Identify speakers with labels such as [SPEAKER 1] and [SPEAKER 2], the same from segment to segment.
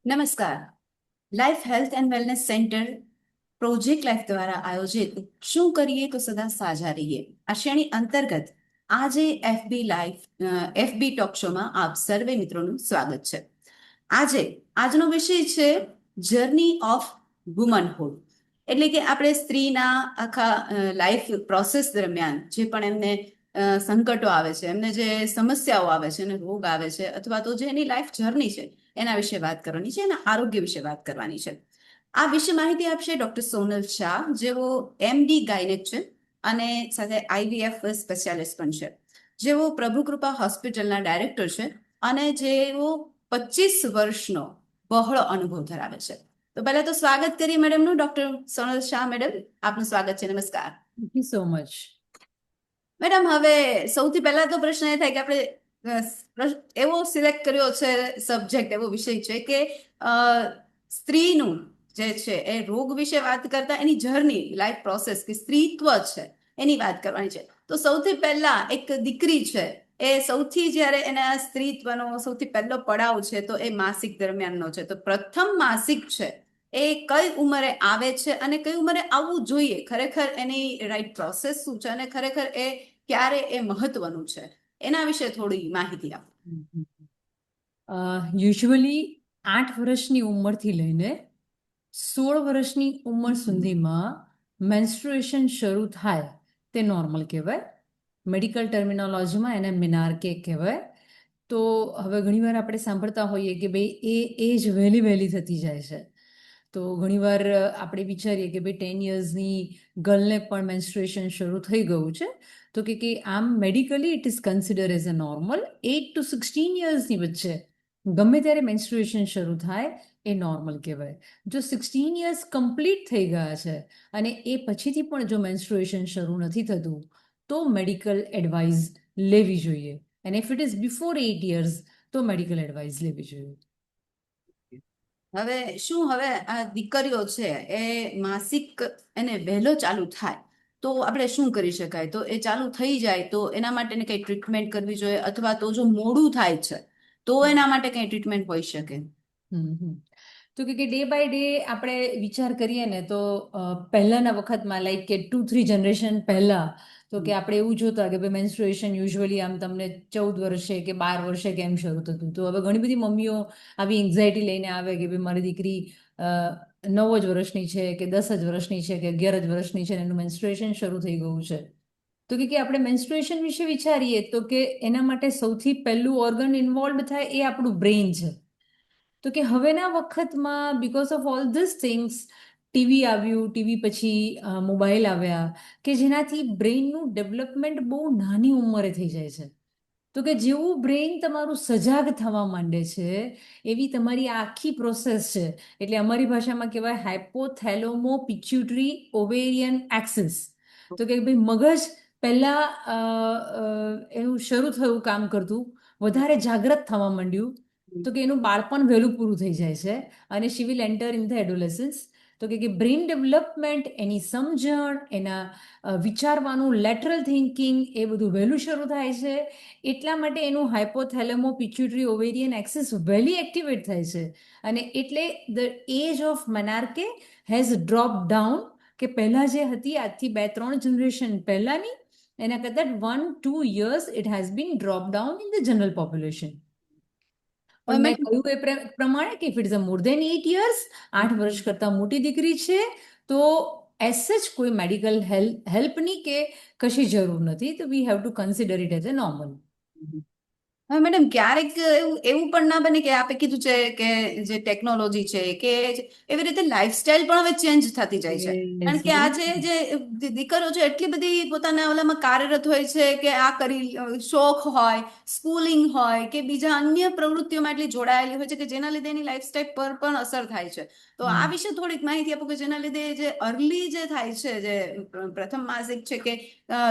[SPEAKER 1] નમસ્કાર. Life health and wellness centre project life દ્વારા આયોજિત શું કરીએ તો સદા સાજા રહીએ આ શ્રેણી અંતર્ગત આજે એફબી ટોક શોમાં આપ સર્વે મિત્રોનું સ્વાગત છે. આજનો વિષય છે જર્ની ઓફ વુમનહુડ, એટલે કે આપણે સ્ત્રીના આખા લાઈફ પ્રોસેસ દરમિયાન જે પણ એમને સંકટો આવે છે, એમને જે સમસ્યાઓ આવે છે અને રોગ આવે છે, અથવા તો જે એની લાઈફ જર્ની છે એના વિશે વાત કરવાની છે, એના આરોગ્ય વિશે વાત કરવાની છે. આ વિશે માહિતી આપશે ડોક્ટર સોનલ શાહ, જેઓ MD ગાયનેક છે અને સાથે IVF સ્પેશિયાલિસ્ટ પણ છે, જેઓ પ્રભુ કૃપા હોસ્પિટલના ડાયરેક્ટર છે અને જેઓ 25 વર્ષનો બહોળો અનુભવ ધરાવે છે. તો પહેલા તો સ્વાગત કરીએ મેડમનું. ડોક્ટર સોનલ શાહ મેડમ, આપનું સ્વાગત છે. નમસ્કાર.
[SPEAKER 2] Thank you so much.
[SPEAKER 1] Madam, હવે સૌથી પહેલા તો પ્રશ્ન એ થાય કે આપણે એવો સિલેક્ટ કર્યો છે સબ્જેક્ટ, એવો વિષય છે કે સ્ત્રીનું જે છે એ રોગ વિશે વાત કરતા એની જર્ની, લાઈફ પ્રોસેસ કે સ્ત્રીત્વ છે એની વાત કરવાની છે. તો સૌથી પહેલા એક દીકરી છે, એ સૌથી જ્યારે એના સ્ત્રીત્વનો સૌથી પહેલો પડાવ છે તો એ માસિક દરમિયાનનો છે. તો પ્રથમ માસિક છે એ કઈ ઉંમરે આવે છે અને કઈ ઉંમરે આવવું જોઈએ? ખરેખર એની રાઈટ પ્રોસેસ શું છે અને ખરેખર એ ક્યારે એ મહત્વનું છે, એના વિશે થોડી માહિતી આપો.
[SPEAKER 2] યુઝ્યુઅલી 8 વર્ષની ઉંમરથી લઈને 16 વર્ષની ઉંમર સુધીમાં મેન્સ્ટ્રુએશન શરૂ થાય તે નોર્મલ કહેવાય. મેડિકલ ટર્મિનોલોજીમાં એને મિનાર્કે કહેવાય. તો હવે ઘણીવાર આપણે સાંભળતા હોઈએ કે ભાઈ એ એજ વહેલી થતી જાય છે. તો ઘણીવાર આપણે વિચારીએ કે ભાઈ 10 યર્સની ગર્લને પણ મેન્સ્ટ્રુએશન શરૂ થઈ ગયું છે. તો કે આમ medically it is consider as a normal. 8 to 16 યર્સની વચ્ચે ગમે ત્યારે મેન્સ્ટ્રુએશન શરૂ થાય એ નોર્મલ કહેવાય. જો 16 યર્સ કમ્પ્લીટ થઈ ગયા છે અને એ પછીથી પણ જો મેન્સ્ટ્રુએશન શરૂ નથી થતું તો મેડિકલ એડવાઇસ લેવી જોઈએ. અને if it is before 8 years તો મેડિકલ એડવાઇસ લેવી જોઈએ.
[SPEAKER 1] હવે આ દીકરીઓ છે એ માસિક એને વહેલો ચાલુ થાય તો આપણે શું કરી શકાય? તો એ ચાલુ થઈ જાય તો એના માટે કઈ ટ્રીટમેન્ટ કરવી જોઈએ, અથવા તો જો મોડું થાય છે તો એના માટે કઈ ટ્રીટમેન્ટ હોઈ શકે?
[SPEAKER 2] તો કે ડે બાય ડે આપણે વિચાર કરીએ ને તો પહેલાના વખતમાં લાઈક કે 2-3 જનરેશન પહેલા તો કે આપણે એવું જોતા કે ભાઈ મેન્સ્ટ્રુએશન યુઝ્યુઅલી આમ તમને 14 વર્ષે કે 12 વર્ષે કેમ શરૂ થતું. તો હવે ઘણી બધી મમ્મીઓ આવી એન્ઝાયટી લઈને આવે કે ભાઈ મારી દીકરી 9 જ વર્ષની છે કે 10 જ વર્ષની છે કે 11 જ વર્ષની છે અને એનું મેન્સ્ટ્રુએશન શરૂ થઈ ગયું છે. તો કે આપણે મેન્સ્ટ્રુએશન વિશે વિચારીએ તો કે એના માટે સૌથી પહેલું ઓર્ગન ઇન્વોલ્વ થાય એ આપણું બ્રેઇન છે. તો કે હવેના વખતમાં because of all this things TV આવ્યું, ટીવી પછી મોબાઈલ આવ્યા કે જેનાથી બ્રેઇનનું ડેવલપમેન્ટ બહુ નાની ઉંમરે થઈ જાય છે. તો કે જેવું બ્રેઇન તમારું સજાગ થવા માંડે છે એવી તમારી આખી પ્રોસેસ છે. એટલે અમારી ભાષામાં કહેવાય હાઇપોથેલેમો પિચ્યુટરી ઓવેરિયન એક્સિસ. તો કે ભાઈ મગજ પહેલા એનું શરૂ થયું કામ કરતું, વધારે જાગૃત થવા માંડ્યું. તો કે એનું બાળપણ વહેલું પૂરું થઈ જાય છે અને she will enter in the adolescence. તો કે બ્રેઇન ડેવલપમેન્ટ, એની સમજણ, એના વિચારવાનું લેટરલ થિંકિંગ એ બધું વહેલું શરૂ થાય છે. એટલા માટે એનું હાઇપોથેલેમો પિચ્યુટરી ઓવેરિયન એક્સિસ વહેલી એક્ટિવેટ થાય છે. અને એટલે the age of menarche has drop down. કે પહેલાં જે હતી આજથી 2-3 જનરેશન પહેલાંની એના કરતાં 1-2 years it has been drop down in the general population. પણ મેં કહ્યું એ પ્રમાણે કે if it is more than 8 years, 8 વર્ષ કરતાં મોટી દીકરી છે તો એઝ સચ કોઈ મેડિકલ હેલ્પની કે કશી જરૂર નથી. તો we have to consider it as a normal.
[SPEAKER 1] હા મેડમ, ક્યારેક એવું પણ ના બને કે આપે કીધું છે કે જે ટેકનોલોજી છે કે એવી રીતે લાઈફસ્ટાઈલ પણ હવે ચેન્જ થતી જાય છે? કારણ કે આજે જે દીકરીઓ છે એટલી બધી પોતાના ઓલામાં કાર્યરત હોય છે કે આ કરી શોખ હોય, સ્કૂલિંગ હોય કે બીજા અન્ય પ્રવૃત્તિઓમાં એટલી જોડાયેલી હોય છે કે જેના લીધે એની લાઈફસ્ટાઈલ પર પણ અસર થાય છે. તો આ વિશે થોડીક માહિતી આપો કે જેના લીધે જે અર્લી જે થાય છે, જે પ્રથમ માસિક છે કે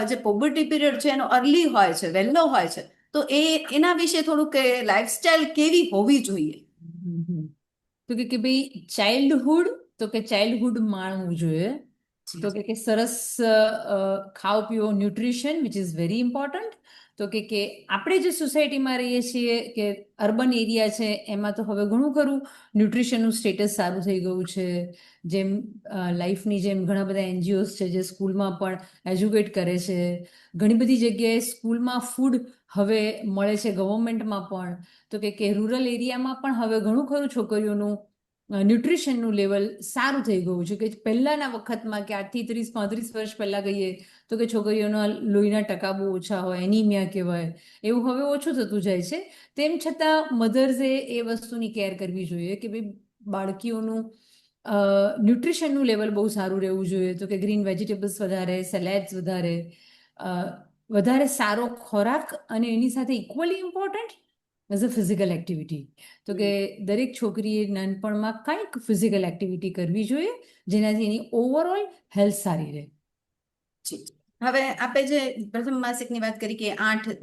[SPEAKER 1] જે પોબર્ટી પીરિયડ છે એનો અર્લી હોય છે, વહેલો હોય છે, તો એના વિશે થોડુંક લાઈફસ્ટાઈલ કેવી હોવી જોઈએ?
[SPEAKER 2] તો કે ભાઈ ચાઇલ્ડહુડ, તો કે ચાઇલ્ડહુડ માણવું જોઈએ. તો કે સરસ ખાઓ પીઓ, nutrition which is very important. તો કે આપણે જે સોસાયટીમાં રહીએ છીએ કે અર્બન એરિયા છે એમાં તો હવે ઘણું ખરું ન્યુટ્રિશનનું સ્ટેટસ સારું થઈ ગયું છે. જેમ લાઈફની જેમ ઘણા બધા એનજીઓસ છે જે સ્કૂલમાં પણ એજ્યુકેટ કરે છે. ઘણી બધી જગ્યાએ સ્કૂલમાં ફૂડ હવે મળે છે, ગવર્મેન્ટમાં પણ. તો કે રૂરલ એરિયામાં પણ હવે ઘણું ખરું છોકરીઓનું ન્યુટ્રિશનનું લેવલ સારું થઈ ગયું છે. કે પહેલાંના વખતમાં કે 30-35 વર્ષ પહેલાં કહીએ તો કે છોકરીઓના લોહીના ટકા બહુ ઓછા હોય, એનિમિયા કહેવાય, એવું હવે ઓછું થતું જાય છે. તેમ છતાં મધર્સે એ વસ્તુની કેર કરવી જોઈએ કે ભાઈ બાળકીઓનું ન્યુટ્રિશનનું લેવલ બહુ સારું રહેવું જોઈએ. તો કે ગ્રીન વેજીટેબલ્સ વધારે, સેલેડ્સ વધારે, વધારે સારો ખોરાક, અને એની સાથે equally important as a physical activity. તો કે દરેક છોકરીએ નાનપણમાં કંઈક ફિઝિકલ એક્ટિવિટી કરવી જોઈએ જેનાથી એની ઓવરઓલ હેલ્થ સારી રહે.
[SPEAKER 1] જી. હવે આપણે જે પ્રથમ માસિકની વાત કરી કે 8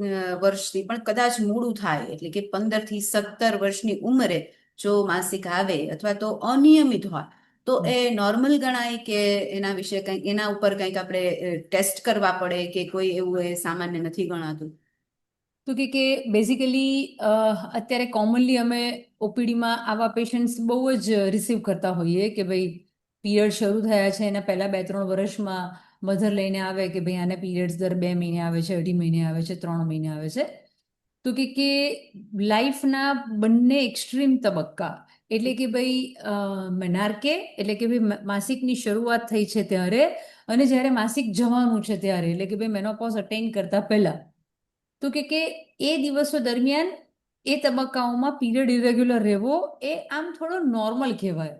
[SPEAKER 1] વર્ષથી પણ કદાચ મોડું થાય, એટલે કે 15 થી 17 વર્ષની ઉંમરે જો માસિક આવે અથવા તો અનિયમિત હોય તો એ નોર્મલ ગણાય કે એના વિશે કંઈક, એના ઉપર કંઈક આપણે ટેસ્ટ કરવા પડે કે કોઈ એવું એ સામાન્ય નથી ગણાતું?
[SPEAKER 2] તો કે બેઝિકલી અત્યારે કોમનલી અમે ઓપીડીમાં આવા પેશન્ટ્સ બહુ જ રિસીવ કરતા હોઈએ કે ભાઈ પીરિયડ શરૂ થયા છે એના પહેલાં 2-3 વર્ષમાં મધર લઈને આવે કે ભાઈ આને પીરિયડ્સ દર 2 મહિને આવે છે, 2.5 મહિને આવે છે, 3 મહિને આવે છે. તો કે લાઈફના બંને એક્સ્ટ્રીમ તબક્કા, એટલે કે ભાઈ મેનાર્કે એટલે કે ભાઈ માસિકની શરૂઆત થઈ છે ત્યારે, અને જ્યારે માસિક જવાનું છે ત્યારે, એટલે કે ભાઈ મેનોપોઝ અટેઇન કરતા પહેલા. તો કે એ દિવસો દરમિયાન એ તબક્કાઓમાં પીરિયડ ઇરેગ્યુલર રહેવો એ આમ થોડો નોર્મલ કહેવાય.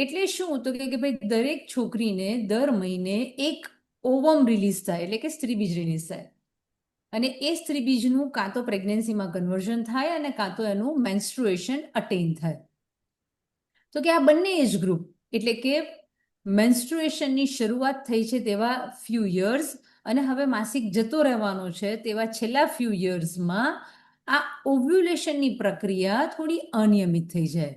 [SPEAKER 2] એટલે શું? તો કે ભાઈ દરેક છોકરીને દર મહિને એક ઓવમ રિલીઝ થાય, એટલે કે સ્ત્રીબીજ રિલીઝ થાય, અને એ સ્ત્રીબીજનું કાં તો પ્રેગ્નન્સીમાં કન્વર્ઝન થાય અને કાં તો એનું મેન્સ્ટ્રુએશન અટેઇન થાય. તો કે આ બંને એજ ગ્રુપ, એટલે કે મેન્સ્ટ્રુએશનની શરૂઆત થઈ છે તેવા ફ્યુ યર્સ અને હવે માસિક જતો રહેવાનો છે તેવા છેલ્લા ફ્યુ યર્સમાં આ ઓવ્યુલેશનની પ્રક્રિયા થોડી અનિયમિત થઈ જાય.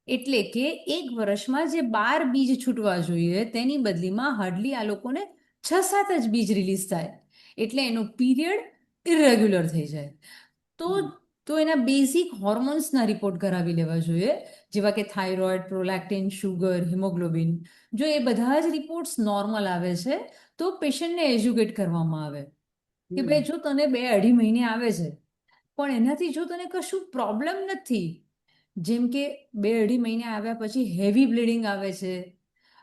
[SPEAKER 2] એટલે કે 1 વર્ષમાં જે 12 બીજ છૂટવા જોઈએ તેની બદલીમાં હાર્ડલી આ લોકોને 6-7 જ બીજ રિલીઝ થાય, એટલે એનું પીરિયડ ઇરેગ્યુલર થઈ જાય. તો એના બેઝિક હોર્મોન્સના રિપોર્ટ કરાવી લેવા જોઈએ, જેવા કે થાઇરોઇડ, પ્રોલેક્ટિન, શુગર, હિમોગ્લોબિન. જો એ બધા જ રિપોર્ટ્સ નોર્મલ આવે છે તો પેશન્ટને એજ્યુકેટ કરવામાં આવે કે ભાઈ જો તને 2-2.5 મહિને આવે છે પણ એનાથી જો તને કશું પ્રોબ્લેમ નથી, જેમ કે 2-2.5 મહિને આવ્યા પછી હેવી બ્લીડિંગ આવે છે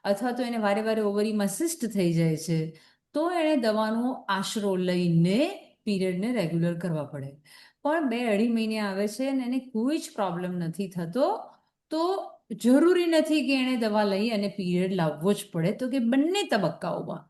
[SPEAKER 2] અથવા તો એને વારે વારે ઓવરીમાં સિસ્ટ થઈ જાય છે, તો એણે દવાનો આશરો લઈને પીરિયડને રેગ્યુલર કરવા પડે. પણ 2-2.5 મહિને આવે છે અને એને કોઈ જ પ્રોબ્લેમ નથી થતો તો જરૂરી નથી કે એણે દવા લઈ અને પીરિયડ લાવવો જ પડે. તો કે બંને તબક્કાઓમાં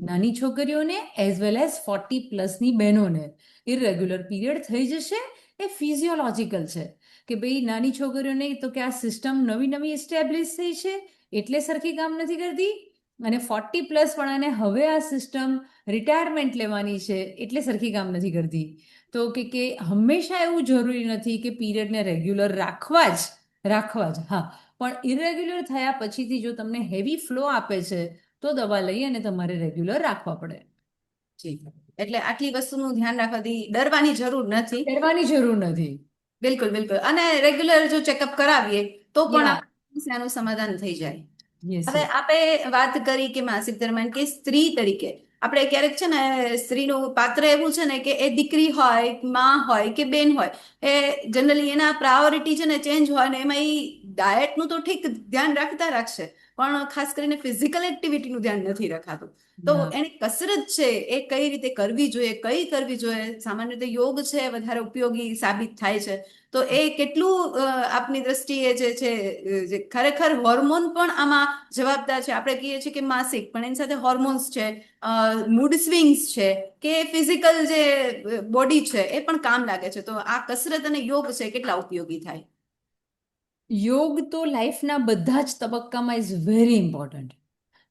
[SPEAKER 2] નાની છોકરીઓને એઝ વેલ એઝ 40+ બહેનોને ઇરેગ્યુલર પીરિયડ થઈ જશે. એ ફિઝિયોલોજિકલ છે કે ભાઈ નાની છોકરીઓને તો કે આ સિસ્ટમ નવી નવી એસ્ટેબ્લિશ થઈ છે એટલે સરખી કામ નથી કરતી, અને 40+ વાળાને હવે આ સિસ્ટમ રિટાયરમેન્ટ લેવાની છે એટલે સરખી કામ નથી કરતી. તો કે હંમેશા એવું જરૂરી નથી કે પીરિયડને રેગ્યુલર રાખવા જ, હા, પણ ઇરેગ્યુલર થયા પછીથી જો તમને હેવી ફ્લો આપે છે તો દવા લઈ અને તમારે રેગ્યુલર રાખવા પડે.
[SPEAKER 1] જી. એટલે આટલી વસ્તુનું ધ્યાન રાખવાથી ડરવાની જરૂર નથી.
[SPEAKER 2] ડરવાની જરૂર નથી.
[SPEAKER 1] બિલકુલ બિલકુલ. અને રેગ્યુલર જો ચેકઅપ કરાવીએ તો પણ
[SPEAKER 2] યા
[SPEAKER 1] આ સમસ્યાનું સમાધાન થઈ જાય.
[SPEAKER 2] યસ
[SPEAKER 1] હવે આપણે વાત કરી કે માસિક દરમિયાન કે સ્ત્રી તરીકે આપણે ક્યારેક છે ને સ્ત્રીનું પાત્ર એવું છે ને કે એ દીકરી હોય, માં હોય કે બેન હોય, એ જનરલી એના પ્રાયોરિટી છે ને ચેન્જ હોય ને એમાં એ ડાયટનું તો ઠીક ધ્યાન રાખશે પણ ખાસ કરીને ફિઝિકલ એક્ટિવિટીનું ધ્યાન નથી રખાતું. તો એની કસરત છે એ કઈ રીતે કરવી જોઈએ, કઈ કરવી જોઈએ? સામાન્ય રીતે યોગ છે વધારે ઉપયોગી સાબિત થાય છે, તો એ કેટલું આપની દ્રષ્ટિએ જે છે જે ખરેખર હોર્મોન પણ આમાં જવાબદાર છે? આપણે કહીએ છીએ કે માસિક, પણ એની સાથે હોર્મોન્સ છે, મૂડ સ્વિંગ્સ છે કે ફિઝિકલ જે બોડી છે એ પણ કામ લાગે છે. તો આ કસરત અને યોગ છે કેટલા ઉપયોગી થાય?
[SPEAKER 2] યોગ તો લાઈફના બધા જ તબક્કામાં ઇઝ વેરી ઇમ્પોર્ટન્ટ,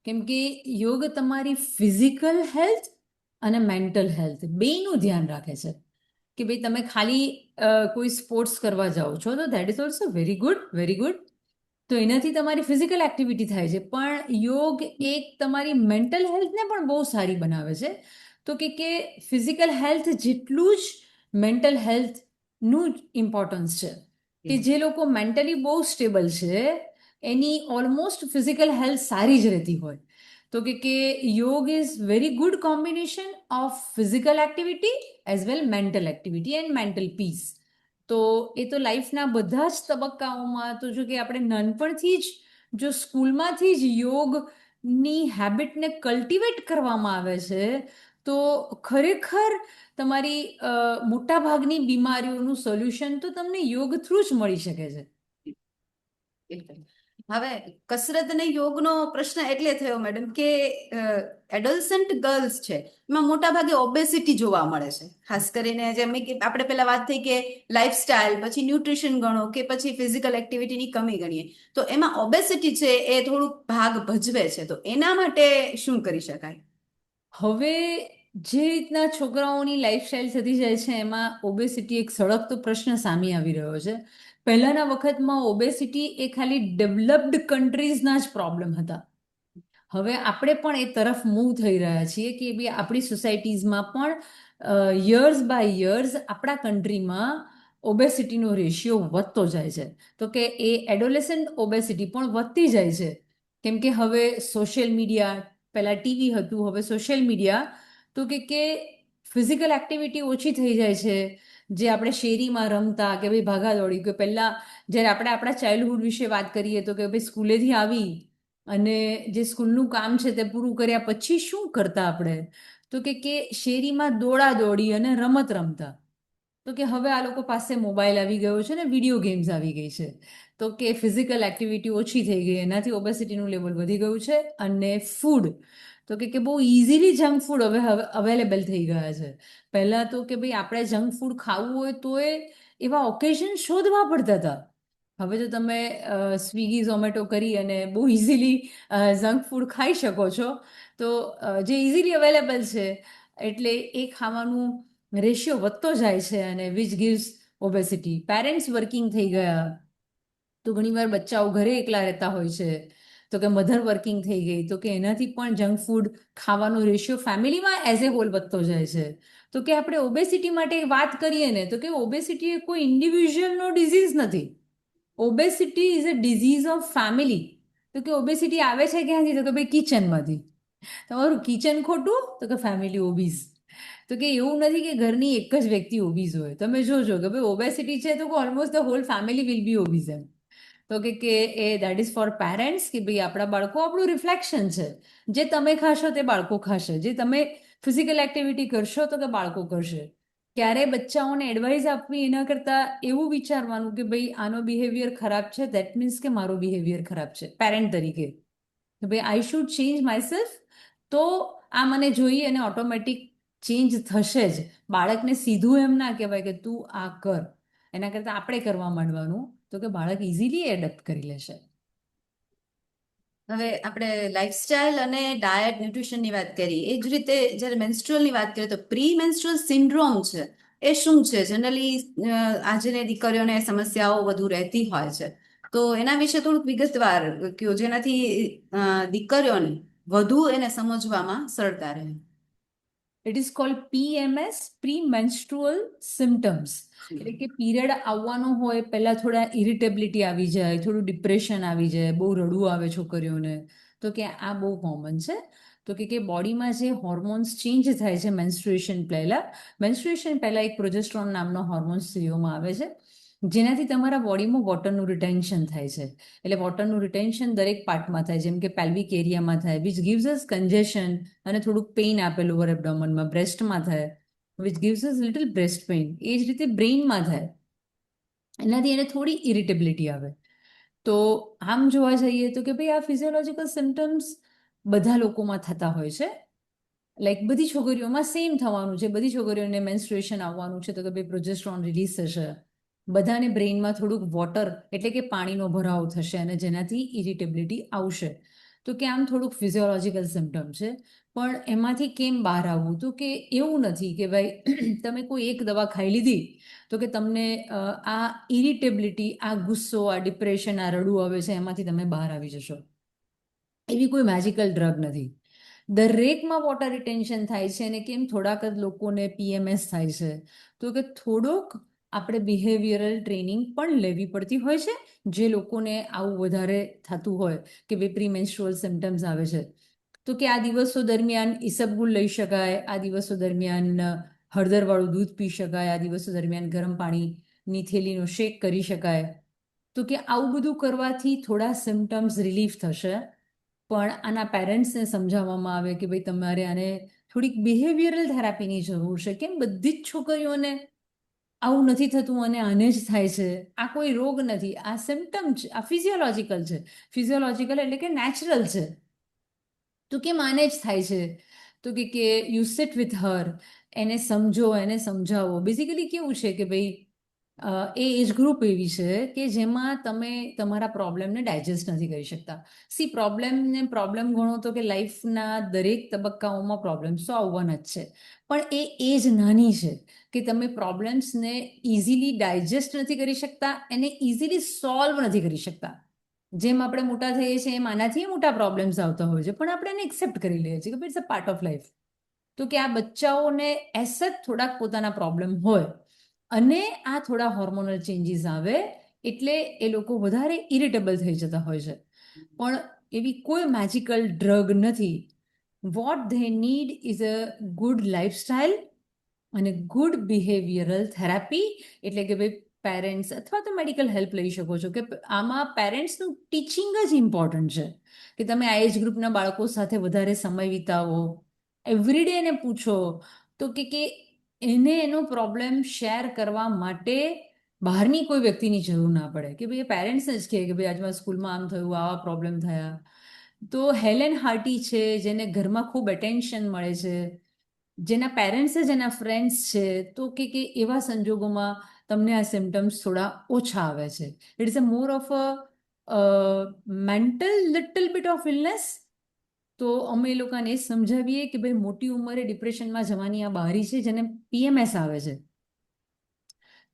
[SPEAKER 2] કેમ કે યોગ તમારી ફિઝિકલ હેલ્થ અને મેન્ટલ હેલ્થ બેયનું ધ્યાન રાખે છે. કે ભાઈ તમે ખાલી કોઈ સ્પોર્ટ્સ કરવા જાઓ છો તો that is also very good, very good. તો એનાથી તમારી ફિઝિકલ એક્ટિવિટી થાય છે, પણ યોગ એક તમારી મેન્ટલ હેલ્થને પણ બહુ સારી બનાવે છે. તો કે ફિઝિકલ હેલ્થ જેટલું જ મેન્ટલ હેલ્થનું ઇમ્પોર્ટન્સ છે. કે જે લોકો મેન્ટલી બહુ સ્ટેબલ છે એની ઓલમોસ્ટ ફિઝિકલ હેલ્થ સારી જ રહેતી હોય. તો કે યોગ is very good combination of physical activity as well mental activity and mental peace. તો એ તો લાઈફના બધા જ તબક્કાઓમાં તો જો કે આપણે નાનપણથી જ જો સ્કૂલમાંથી જ યોગની હેબિટને કલ્ટિવેટ કરવામાં આવે છે તો ખરેખર તમારી મોટાભાગની બીમારીઓનું સોલ્યુશન તો તમને યોગ થ્રુ જ મળી શકે છે.
[SPEAKER 1] બિલકુલ. હવે કસરત અને યોગનો પ્રશ્ન એટલે થયો મેડમ કે એડોલસન્ટ ગર્લ્સ છે એમાં મોટા ભાગે ઓબેસિટી જોવા મળે છે, ખાસ કરીને જેમ કે આપણે પેલા વાત થઈ કે લાઇફસ્ટાઇલ, પછી ન્યુટ્રિશન ગણો કે પછી ફિઝિકલ એક્ટિવિટીની કમી ગણીએ, તો એમાં ઓબેસિટી છે એ થોડુંક ભાગ ભજવે છે, તો એના માટે શું કરી શકાય?
[SPEAKER 2] હવે જે રીતના છોકરાઓની લાઈફસ્ટાઈલ થતી જાય છે એમાં ઓબેસિટી એક સળગતો પ્રશ્ન સામે આવી રહ્યો છે. પહેલાના વખતમાં ઓબેસિટી એ ખાલી ડેવલપ્ડ કન્ટ્રીઝના જ પ્રોબ્લેમ હતા. હવે આપણે પણ એ તરફ મૂવ થઈ રહ્યા છીએ કે ભાઈ આપણી સોસાયટીઝમાં પણ યર્સ બાય યર્સ આપણા કન્ટ્રીમાં ઓબેસિટીનો રેશિયો વધતો જાય છે. તો કે એ એડોલેસન્ટ ઓબેસિટી પણ વધતી જાય છે. કેમ કે હવે સોશિયલ મીડિયા, પહેલાં ટીવી હતું, હવે સોશિયલ મીડિયા, તો કે ફિઝિકલ એક્ટિવિટી ઓછી થઈ જાય છે. જે આપણે શેરીમાં રમતા કે ભાઈ ભાગાદોડી, કે પહેલાં જ્યારે આપણે આપણા ચાઇલ્ડહુડ વિશે વાત કરીએ તો કે ભાઈ સ્કૂલેથી આવી અને જે સ્કૂલનું કામ છે તે પૂરું કર્યા પછી શું કરતા આપણે, તો કે શેરીમાં દોડા દોડી અને રમત રમતા. તો કે હવે આ લોકો પાસે મોબાઈલ આવી ગયો છે ને વિડીયો ગેમ્સ આવી ગઈ છે. તો કે ફિઝિકલ એક્ટિવિટી ઓછી થઈ ગઈ, એનાથી ઓબેસિટીનું લેવલ વધી ગયું છે. અને ફૂડ, તો કે બહુ ઇઝીલી જંક ફૂડ હવે અવેલેબલ થઈ ગયા છે. પહેલાં તો કે ભાઈ આપણે જંક ફૂડ ખાવું હોય તો એવા ઓકેઝન શોધવા પડતા હતા. હવે તો તમે સ્વિગી ઝોમેટો કરી અને બહુ ઇઝીલી જંક ફૂડ ખાઈ શકો છો. તો જે ઇઝીલી અવેલેબલ છે એટલે એ ખાવાનું રેશિયો વધતો જાય છે અને which gives obesity. Parents working થઈ ગયા તો ઘણીવાર બચ્ચાઓ ઘરે એકલા રહેતા હોય છે, તો કે મધર વર્કિંગ થઈ ગઈ તો કે એનાથી પણ જંક ફૂડ ખાવાનો રેશિયો ફેમિલીમાં એઝ એ હોલ વધતો જાય છે. તો કે આપણે ઓબેસિટી માટે વાત કરીએ ને તો કે ઓબેસિટી એ કોઈ ઇન્ડિવિજ્યુઅલનો ડિઝીઝ નથી. Obesity is a disease of family. તો કે ઓબેસિટી આવે છે ક્યાંથી, તો કે ભાઈ કિચનમાંથી. તમારું કિચન ખોટું તો કે ફેમિલી ઓબીઝ. તો કે એવું નથી કે ઘરની એક જ વ્યક્તિ ઓબીઝ હોય. તમે જોજો કે ભાઈ ઓબેસિટી છે તો almost the whole family will be obese એમ. તો કે એ દેટ ઇઝ ફોર પેરેન્ટ્સ કે ભાઈ આપણા બાળકો આપણું રિફ્લેક્શન છે. જે તમે ખાશો તે બાળકો ખાશે, જે તમે ફિઝિકલ એક્ટિવિટી કરશો તો કે બાળકો કરશે. ક્યારે બચ્ચાઓને એડવાઇસ આપવી એના કરતાં એવું વિચારવાનું કે ભાઈ આનો બિહેવિયર ખરાબ છે, દેટ મીન્સ કે મારો બિહેવિયર ખરાબ છે પેરેન્ટ તરીકે. કે ભાઈ આઈ શુડ ચેન્જ માયસેલ્ફ, તો આ મને જોઈએ અને ઓટોમેટિક ચેન્જ થશે જ. બાળકને સીધું એમ ના કહેવાય કે તું આ કર, એના કરતાં આપણે કરવા માંડવાનું તો કે બાળક ઇઝીલી એડપ્ટ કરી લેશે.
[SPEAKER 1] હવે આપણે લાઇફસ્ટાઇલ અને ડાયટ ન્યુટ્રિશનની વાત કરી, એ જ રીતે જ્યારે મેન્સ્ટ્રુઅલની વાત કરીએ તો પ્રી મેન્સ્ટ્રુઅલ સિન્ડ્રોમ છે એ શું છે? જનરલી આજની દીકરીઓને સમસ્યાઓ વધુ રહેતી હોય છે, તો એના વિશે થોડુંક વિગતવાર કહો જેનાથી દીકરીઓને વધુ એને સમજવામાં સરળતા રહે.
[SPEAKER 2] It is called PMS, pre menstrual symptoms. એટલે કે પીરિયડ આવવાનો હોય પહેલાં થોડા ઇરિટેબિલિટી આવી જાય, થોડું ડિપ્રેશન આવી જાય, બહુ રડવું આવે છોકરીઓને, તો કે આ બહુ કોમન છે. તો કે બોડીમાં જે હોર્મોન્સ ચેન્જ થાય છે મેન્સ્ટ્રુએશન પહેલાં એક પ્રોજેસ્ટ્રોન નામનો હોર્મોન્સ સ્ત્રીઓમાં આવે છે, જેનાથી તમારા બોડીમાં વોટરનું રિટેન્શન થાય છે. એટલે વોટરનું રિટેન્શન દરેક પાર્ટમાં થાય, જેમ કે પેલ્વિક એરિયામાં થાય, વિચ ગિવ્સ અસ કન્જેશન અને થોડુંક પેઇન આપે લોઅર એબડોમનમાં. બ્રેસ્ટમાં થાય, which gives us little breast pain. એ જ રીતે બ્રેઇનમાં થાય, એનાથી એને થોડી ઇરિટેબિલિટી આવે. તો આમ જોવા જઈએ તો કે ભાઈ આ ફિઝિયોલોજીકલ સિમ્ટમ્સ બધા લોકોમાં થતા હોય છે. લાઈક બધી છોકરીઓમાં સેમ થવાનું છે, બધી છોકરીઓને મેન્સ્ટ્રુએશન આવવાનું છે તો કે ભાઈ પ્રોજેસ્ટ્રોન રિલીઝ થશે, બધાને બ્રેઇનમાં થોડુંક વોટર એટલે કે પાણીનો ભરાવો થશે અને જેનાથી ઇરિટેબિલિટી આવશે. તો કે આમ થોડુંક ફિઝિયોલોજીકલ સિમ્ટમ છે. પણ એમાંથી કેમ બહાર આવવું, તો કે એવું નથી કે ભાઈ તમે કોઈ એક દવા ખાઈ લીધી તો કે તમને આ ઇરિટેબિલિટી, આ ગુસ્સો, આ ડિપ્રેશન, આ રડવું આવે છે એમાંથી તમે બહાર આવી જશો. એવી કોઈ મેજિકલ ડ્રગ નથી. દરેકમાં વોટર રિટેન્શન થાય છે અને કેમ થોડાક જ લોકોને PMS થાય છે, તો કે થોડોક આપણે બિહેવિયરલ ટ્રેનિંગ પણ લેવી પડતી હોય છે જે લોકોને આવું વધારે થતું હોય કે ભાઈ પ્રીમેન્સ્ટ્રુઅલ સિમ્ટમ્સ આવે છે. તો કે આ દિવસો દરમિયાન ઈસબગુલ લઈ શકાય, આ દિવસો દરમિયાન હળદરવાળું દૂધ પી શકાય, આ દિવસો દરમિયાન ગરમ પાણીની થેલીનો શેક કરી શકાય. તો કે આવું બધું કરવાથી થોડા સિમ્ટમ્સ રિલીફ થશે, પણ આના પેરેન્ટ્સને સમજાવવામાં આવે કે ભાઈ તમારે આને થોડીક બિહેવિયરલ થેરાપીની જરૂર છે. કેમ બધી જ છોકરીઓને આવું નથી થતું અને આને જ થાય છે? આ કોઈ રોગ નથી, આ સિમ્ટમ છે, આ ફિઝિયોલોજિકલ છે. ફિઝિયોલોજિકલ એટલે કે નેચરલ છે. તો કેમ આને જ થાય છે? તો કે યુ સિટ વિથ હર, એને સમજો, એને સમજાવો. બેઝિકલી કેવું છે કે ભાઈ એ એજ ગ્રુપ એવી છે કે જેમાં તમે તમારા પ્રોબ્લેમને ડાયજેસ્ટ નથી કરી શકતા. પ્રોબ્લેમને પ્રોબ્લેમ ગણો તો કે લાઈફના દરેક તબક્કાઓમાં પ્રોબ્લેમ્સ તો આવવાના જ છે, પણ એ એજ નાની છે કે તમે પ્રોબ્લેમ્સને ઇઝીલી ડાયજેસ્ટ નથી કરી શકતા, એને ઇઝીલી સોલ્વ નથી કરી શકતા. જેમ આપણે મોટા થઈએ છીએ એમ આનાથી મોટા પ્રોબ્લેમ્સ આવતા હોય છે, પણ આપણે એને એક્સેપ્ટ કરી લઈએ છીએ કે it's a part of life. તો કે આ બચ્ચાઓને એસેટ થોડાક પોતાના પ્રોબ્લેમ હોય અને આ થોડા હોર્મોનલ ચેન્જીસ આવે એટલે એ લોકો વધારે ઇરિટેબલ થઈ જતા હોય છે. પણ એવી કોઈ મેજિકલ ડ્રગ નથી. What they need is a good lifestyle અને ગુડ બિહેવિયરલ થેરાપી. એટલે કે ભાઈ પેરેન્ટ્સ અથવા તો મેડિકલ હેલ્પ લઈ શકો છો. કે આમાં પેરેન્ટ્સનું ટીચિંગ જ ઇમ્પોર્ટન્ટ છે કે તમે આ એજ ગ્રુપના બાળકો સાથે વધારે સમય વિતાવો, એવરીડે એને પૂછો. તો કે એને એનો પ્રોબ્લેમ શેર કરવા માટે બહારની કોઈ વ્યક્તિની જરૂર ના પડે કે ભાઈ પેરેન્ટ્સને જ કહે કે ભાઈ આજમાં સ્કૂલમાં આમ થયું, આવા પ્રોબ્લેમ થયા. તો હેલેન હાર્ટી છે જેને ઘરમાં ખૂબ એટેન્શન મળે છે, જેના પેરેન્ટ્સ જ એના ફ્રેન્ડ્સ છે, તો કે એવા સંજોગોમાં તમને આ સિમ્ટમ્સ થોડા ઓછા આવે છે. It is a more of a mental little bit of illness. તો અમે એ લોકોને એ સમજાવીએ કે ભાઈ મોટી ઉંમરે ડિપ્રેશનમાં જવાની આ બારી છે જેને PMS આવે છે.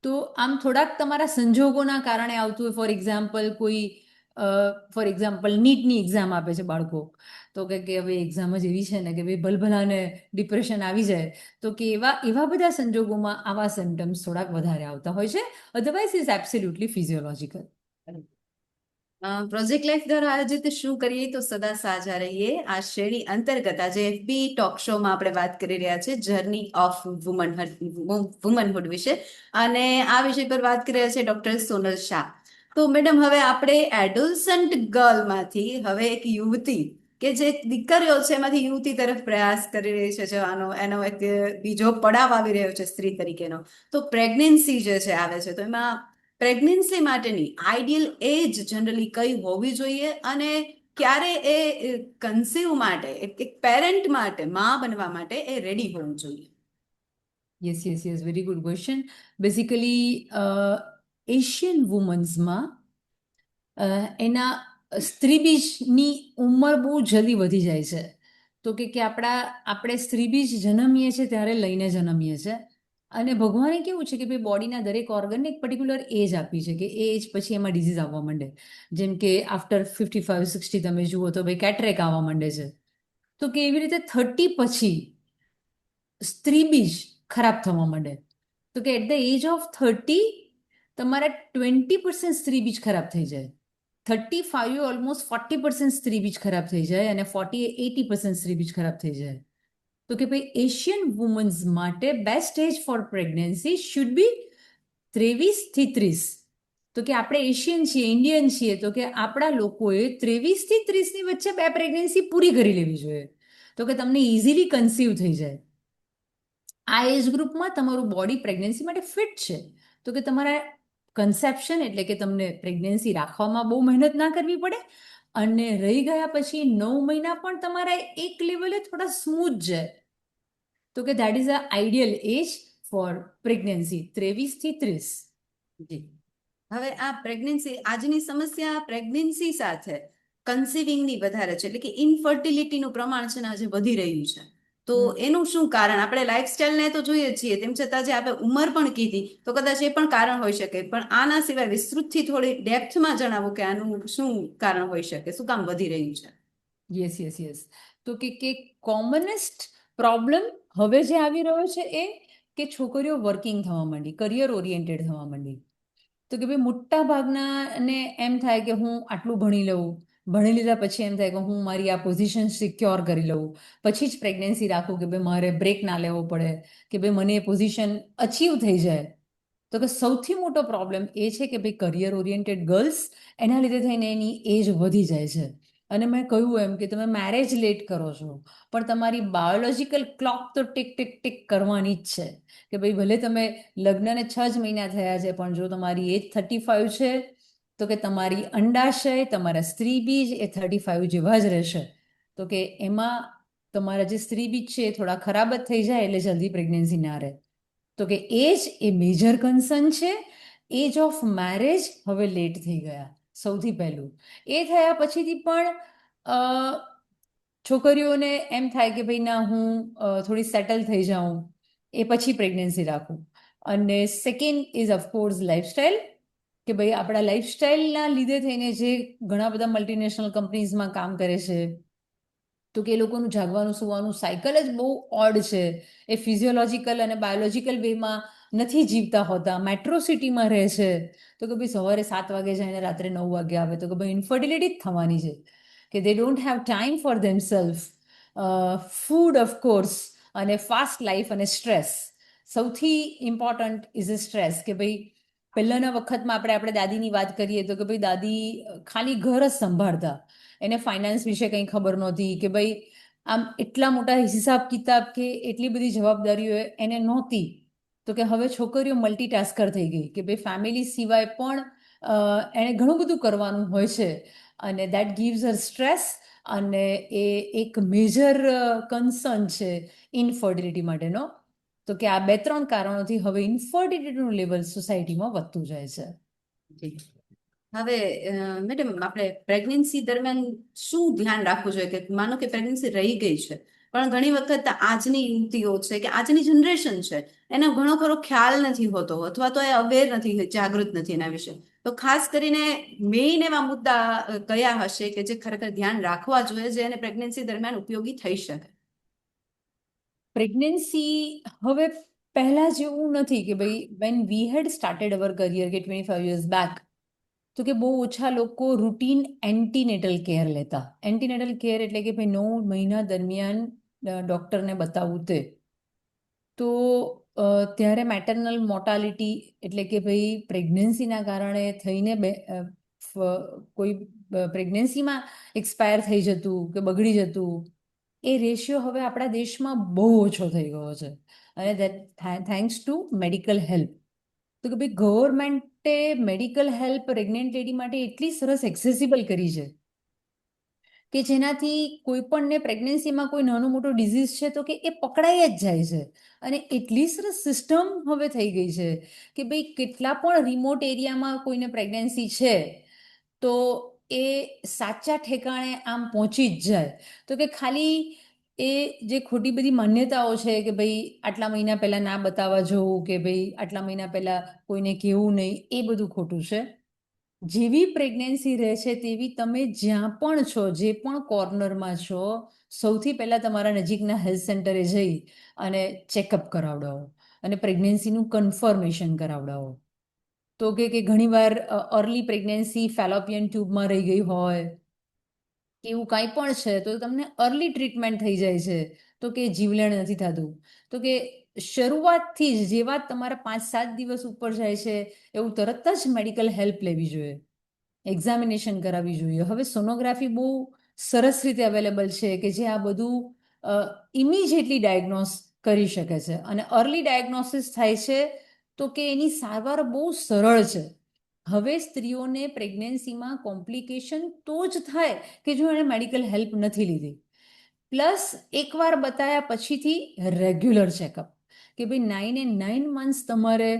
[SPEAKER 2] તો આમ થોડાક તમારા સંજોગોના કારણે આવતું હોય, ફોર એક્ઝામ્પલ નીટની એક્ઝામ આપે છે બાળકો, તો કે હવે એક્ઝામ જ એવી છે ને કે ભાઈ ભલભલાને ડિપ્રેશન આવી જાય. તો કે એવા બધા સંજોગોમાં આવા સિમ્ટમ્સ થોડાક વધારે આવતા હોય છે. Otherwise is absolutely physiological.
[SPEAKER 1] Project life દ્વારા આયોજિત શું કરીએ તો સદા સાજા રહીએ આ શ્રેણી અંતર્ગત આજે FB ટોક શોમાં આપણે વાત કરી રહ્યા છે જર્ની ઓફ વુમનહુડ વિશે, અને આ વિષય પર વાત કરી રહ્યા છે ડોક્ટર સોનલ શાહ. તો મેડમ, હવે આપણે એડોલસન્ટ ગર્લમાંથી હવે એક યુવતી કે જે દીકરીઓ છે એમાંથી યુવતી તરફ પ્રયાસ કરી રહી છે જવાનો, એનો એક બીજો પડાવ આવી રહ્યો છે સ્ત્રી તરીકેનો. તો પ્રેગ્નન્સી જે છે આવે છે, તો એમાં પ્રેગ્નન્સી માટેની આઈડિયલ એજ જનરલી કઈ હોવી જોઈએ અને ક્યારે એ કન્સીવ માટે, એક પેરેન્ટ માટે, માં બનવા માટે એ રેડી હોવું જોઈએ?
[SPEAKER 2] Yes, very good question. Basically Asian વુમન્સમાં એના સ્ત્રીબીજની ઉંમર બહુ જલ્દી વધી જાય છે. તો કે આપણે સ્ત્રીબીજ જન્મીએ છીએ ત્યારે લઈને જન્મીએ છીએ, અને ભગવાને કેવું છે કે ભાઈ બોડીના દરેક ઓર્ગનને એક પર્ટિક્યુલર એજ આપી છે કે એ એજ પછી એમાં ડિઝીઝ આવવા માંડે. જેમ કે આફ્ટર 55-60 તમે જુઓ તો ભાઈ કેટરેક આવવા માંડે છે. તો કે એવી રીતે 30 પછી સ્ત્રીબીજ ખરાબ થવા માંડે. તો કે એટ ધ એજ ઓફ 30 તમારા 20% સ્ત્રીબીજ ખરાબ થઈ જાય. 35 ઓલમોસ્ટ 40% સ્ત્રીબીજ ખરાબ થઈ જાય, અને 40-80% સ્ત્રીબીજ ખરાબ થઈ જાય. તો કે ભાઈ એશિયન વુમન્સ માટે best age for pregnancy should be 23 થી 30. તો કે આપણે એશિયન છીએ, ઇન્ડિયન છીએ, તો કે આપણા લોકોએ 23 થી 30ની વચ્ચે 2 પ્રેગ્નન્સી પૂરી કરી લેવી જોઈએ, તો કે તમને ઇઝીલી કન્સીવ થઈ જાય. આ એજ ગ્રુપમાં તમારું બોડી પ્રેગ્નન્સી માટે ફિટ છે, તો કે તમારા કન્સેપ્શન એટલે કે તમને પ્રેગ્નન્સી રાખવામાં બહુ મહેનત ના કરવી પડે, અને રહી ગયા પછી 9 મહિના પણ તમારા એક લેવલે થોડા સ્મૂથ જાય. તો કે that is a ideal age for pregnancy, 23 થી 30.
[SPEAKER 1] જી. હવે આ પ્રેગ્નન્સી, આજની સમસ્યા પ્રેગ્નન્સી સાથે કન્સીવિંગની વધારે છે, એટલે કે ઇનફર્ટિલિટીનું પ્રમાણ છે ને આજે વધી રહ્યું છે. તો એનું શું કારણ? આપણે લાઈફસ્ટાઈલને તો જોઈએ છીએ, તેમ છતાં જે આપણે ઉંમર પણ કીધી તો કદાચ એ પણ કારણ હોઈ શકે, પણ આના સિવાય વિસ્તૃતથી થોડી ડેપ્થમાં જણાવો કે આનું શું કારણ હોઈ શકે, શું કામ વધી રહ્યું છે?
[SPEAKER 2] યસ. તો કે કોમનેસ્ટ પ્રોબ્લેમ હવે જે આવી રહ્યો છે એ કે છોકરીઓ વર્કિંગ થવા માંડી, કરિયર ઓરિએન્ટેડ થવા માંડી. તો કે ભાઈ મોટા ભાગના ને એમ થાય કે હું આટલું ભણી લઉં, ભણી લીધા પછી એમ થાય કે હું મારી આ પોઝિશન સિક્યોર કરી લઉં, પછી જ પ્રેગ્નન્સી રાખું કે ભાઈ મારે બ્રેક ના લેવો પડે, કે ભાઈ મને એ પોઝિશન અચીવ થઈ જાય. તો કે સૌથી મોટો પ્રોબ્લેમ એ છે કે ભાઈ કરિયર ઓરિએન્ટેડ ગર્લ્સ એના લીધે થઈને એની એજ વધી જાય છે. અને મેં કહ્યું એમ કે તમે મેરેજ લેટ કરો છો, પણ તમારી બાયોલોજીકલ ક્લોક તો ટીક ટીક ટીક કરવાની જ છે. કે ભાઈ ભલે તમે લગ્નને 6 જ મહિના થયા છે, પણ જો તમારી એજ 35 છે, તો કે તમારી અંડાશય, તમારા સ્ત્રી બીજ એ 35 જેવા જ રહેશે. તો કે એમાં તમારા જે સ્ત્રી બીજ છે એ થોડા ખરાબ જ થઈ જાય એટલે જલ્દી પ્રેગ્નન્સી ના રહે. તો કે એજ એ મેજર કન્સર્ન છે. એજ ઓફ મેરેજ હવે લેટ થઈ ગયા, સૌથી પહેલું. એ થયા પછીથી પણ છોકરીઓને એમ થાય કે ભાઈ ના હું થોડી સેટલ થઈ જાઉં, એ પછી પ્રેગ્નન્સી રાખું. અને સેકન્ડ ઇઝ ઓફકોર્સ લાઈફસ્ટાઈલ, કે ભાઈ આપણા લાઈફસ્ટાઈલના લીધે થઈને જે ઘણા બધા મલ્ટીનેશનલ કંપનીઝમાં કામ કરે છે, તો કે એ લોકોનું જાગવાનું સુવાનું સાયકલ જ બહુ ઓડ છે. એ ફિઝિયોલોજીકલ અને બાયોલોજીકલ વેમાં નથી જીવતા હોતા, મેટ્રો સિટીમાં રહે છે. તો કે ભાઈ સવારે 7 વાગે જાય ને રાત્રે 9 વાગે આવે, તો કે ભાઈ ઇન્ફર્ટિલિટી જ થવાની છે. કે they don't have time for themself. Food of course, અને ફાસ્ટ લાઈફ અને સ્ટ્રેસ. સૌથી ઇમ્પોર્ટન્ટ ઇઝ અ સ્ટ્રેસ. કે ભાઈ પહેલાંના વખતમાં આપણે દાદીની વાત કરીએ તો કે ભાઈ દાદી ખાલી ઘર જ સંભાળતા, એને ફાઇનાન્સ વિશે કંઈ ખબર નહોતી, કે ભાઈ આમ એટલા મોટા હિસાબ કિતાબ કે એટલી બધી જવાબદારીઓ એને નહોતી. તો કે હવે છોકરીઓ મલ્ટીટાસ્કર થઈ ગઈ, કે ભાઈ ફેમિલી સિવાય પણ એણે ઘણું બધું કરવાનું હોય છે, અને દેટ ગીવ્સ અર સ્ટ્રેસ. અને એ એક મેજર કન્સર્ન છે ઇનફર્ટિલિટી માટેનો. તો કે આ 2-3 કારણોથી હવે ઇનફર્ટિલિટીનું લેવલ સોસાયટીમાં વધતું જાય છે.
[SPEAKER 1] જી. હવે મેડમ, આપણે પ્રેગ્નન્સી દરમિયાન શું ધ્યાન રાખવું જોઈએ? કે માનો કે પ્રેગ્નન્સી રહી ગઈ છે, પણ ઘણી વખત આજની યુવતીઓ છે કે આજની જનરેશન છે, એનો ઘણો ખરો ખ્યાલ નથી હોતો, અથવા તો એ અવેર નથી, જાગૃત નથી એના વિશે. તો ખાસ કરીને મેઇન એવા મુદ્દા કયા હશે કે જે ખરેખર ધ્યાન રાખવા જોઈએ, જે એને પ્રેગ્નન્સી દરમિયાન ઉપયોગી થઈ શકે?
[SPEAKER 2] પ્રેગ્નન્સી હવે પહેલા જેવું નથી કે ભાઈ when we had started our career કે 25 years બેક, તો કે બહુ ઓછા લોકો રૂટીન એન્ટીનેટલ કેર લેતા. એન્ટીનેટલ કેર એટલે કે ભાઈ 9 મહિના દરમિયાન ડૉક્ટરને બતાવવું તે. તો ત્યારે મેટર્નલ મોર્ટાલિટી એટલે કે ભાઈ પ્રેગ્નન્સીના કારણે થઈને કોઈ પ્રેગ્નન્સીમાં એક્સપાયર થઈ જતું કે બગડી જતું, એ રેશિયો હવે આપણા દેશમાં બહુ ઓછો થઈ ગયો છે. અને that thanks to medical help. તો કે ભાઈ ગવર્મેન્ટે મેડિકલ હેલ્પ પ્રેગ્નેન્ટ લેડી માટે એટલી સરસ એક્સેસિબલ કરી છે કે જેનાથી કોઈ પણને પ્રેગ્નન્સીમાં કોઈ નાનો મોટો ડિઝીઝ છે તો કે એ પકડાઈ જ જાય છે. અને એટલી સરસ સિસ્ટમ હવે થઈ ગઈ છે કે ભાઈ કેટલા પણ રિમોટ એરિયામાં કોઈને પ્રેગ્નન્સી છે તો એ સાચા ઠેકાણે આમ પહોંચી જ જાય. તો કે ખાલી એ જે ખોટી બધી માન્યતાઓ છે કે ભાઈ આટલા મહિના પહેલાં ના બતાવવા જવું, કે ભાઈ આટલા મહિના પહેલાં કોઈને કહેવું નહીં, એ બધું ખોટું છે. જેવી પ્રેગ્નન્સી રહે છે તેવી તમે જ્યાં પણ છો, જે પણ કોર્નરમાં છો, સૌથી પહેલાં તમારા નજીકના હેલ્થ સેન્ટરે જઈ અને ચેકઅપ કરાવડાવો અને પ્રેગ્નન્સીનું કન્ફર્મેશન કરાવડાવો. તો કે ઘણીવાર અર્લી પ્રેગ્નન્સી ફેલોપિયન ટ્યુબમાં રહી ગઈ હોય કે એવું કાંઈ પણ છે તો તમને અર્લી ટ્રીટમેન્ટ થઈ જાય છે, તો કે જીવલેણ નથી થતું. તો કે શરૂઆતથી જ જેવા તમારા 5-7 દિવસ ઉપર જાય છે એવું તરત જ મેડિકલ હેલ્પ લેવી જોઈએ, એક્ઝામિનેશન કરાવવી જોઈએ. હવે સોનોગ્રાફી બહુ સરસ રીતે અવેલેબલ છે કે જે આ બધું ઇમિજિએટલી ડાયગ્નોસ કરી શકે છે, અને અર્લી ડાયગ્નોસિસ થાય છે તો કે એની સારવાર બહુ સરળ છે. હવે સ્ત્રીઓને પ્રેગ્નન્સીમાં કોમ્પ્લિકેશન તો જ થાય કે જો એણે મેડિકલ હેલ્પ નથી લીધી. પ્લસ એકવાર બતાવ્યા પછીથી રેગ્યુલર ચેકઅપ, કે ભાઈ 9 months તમારે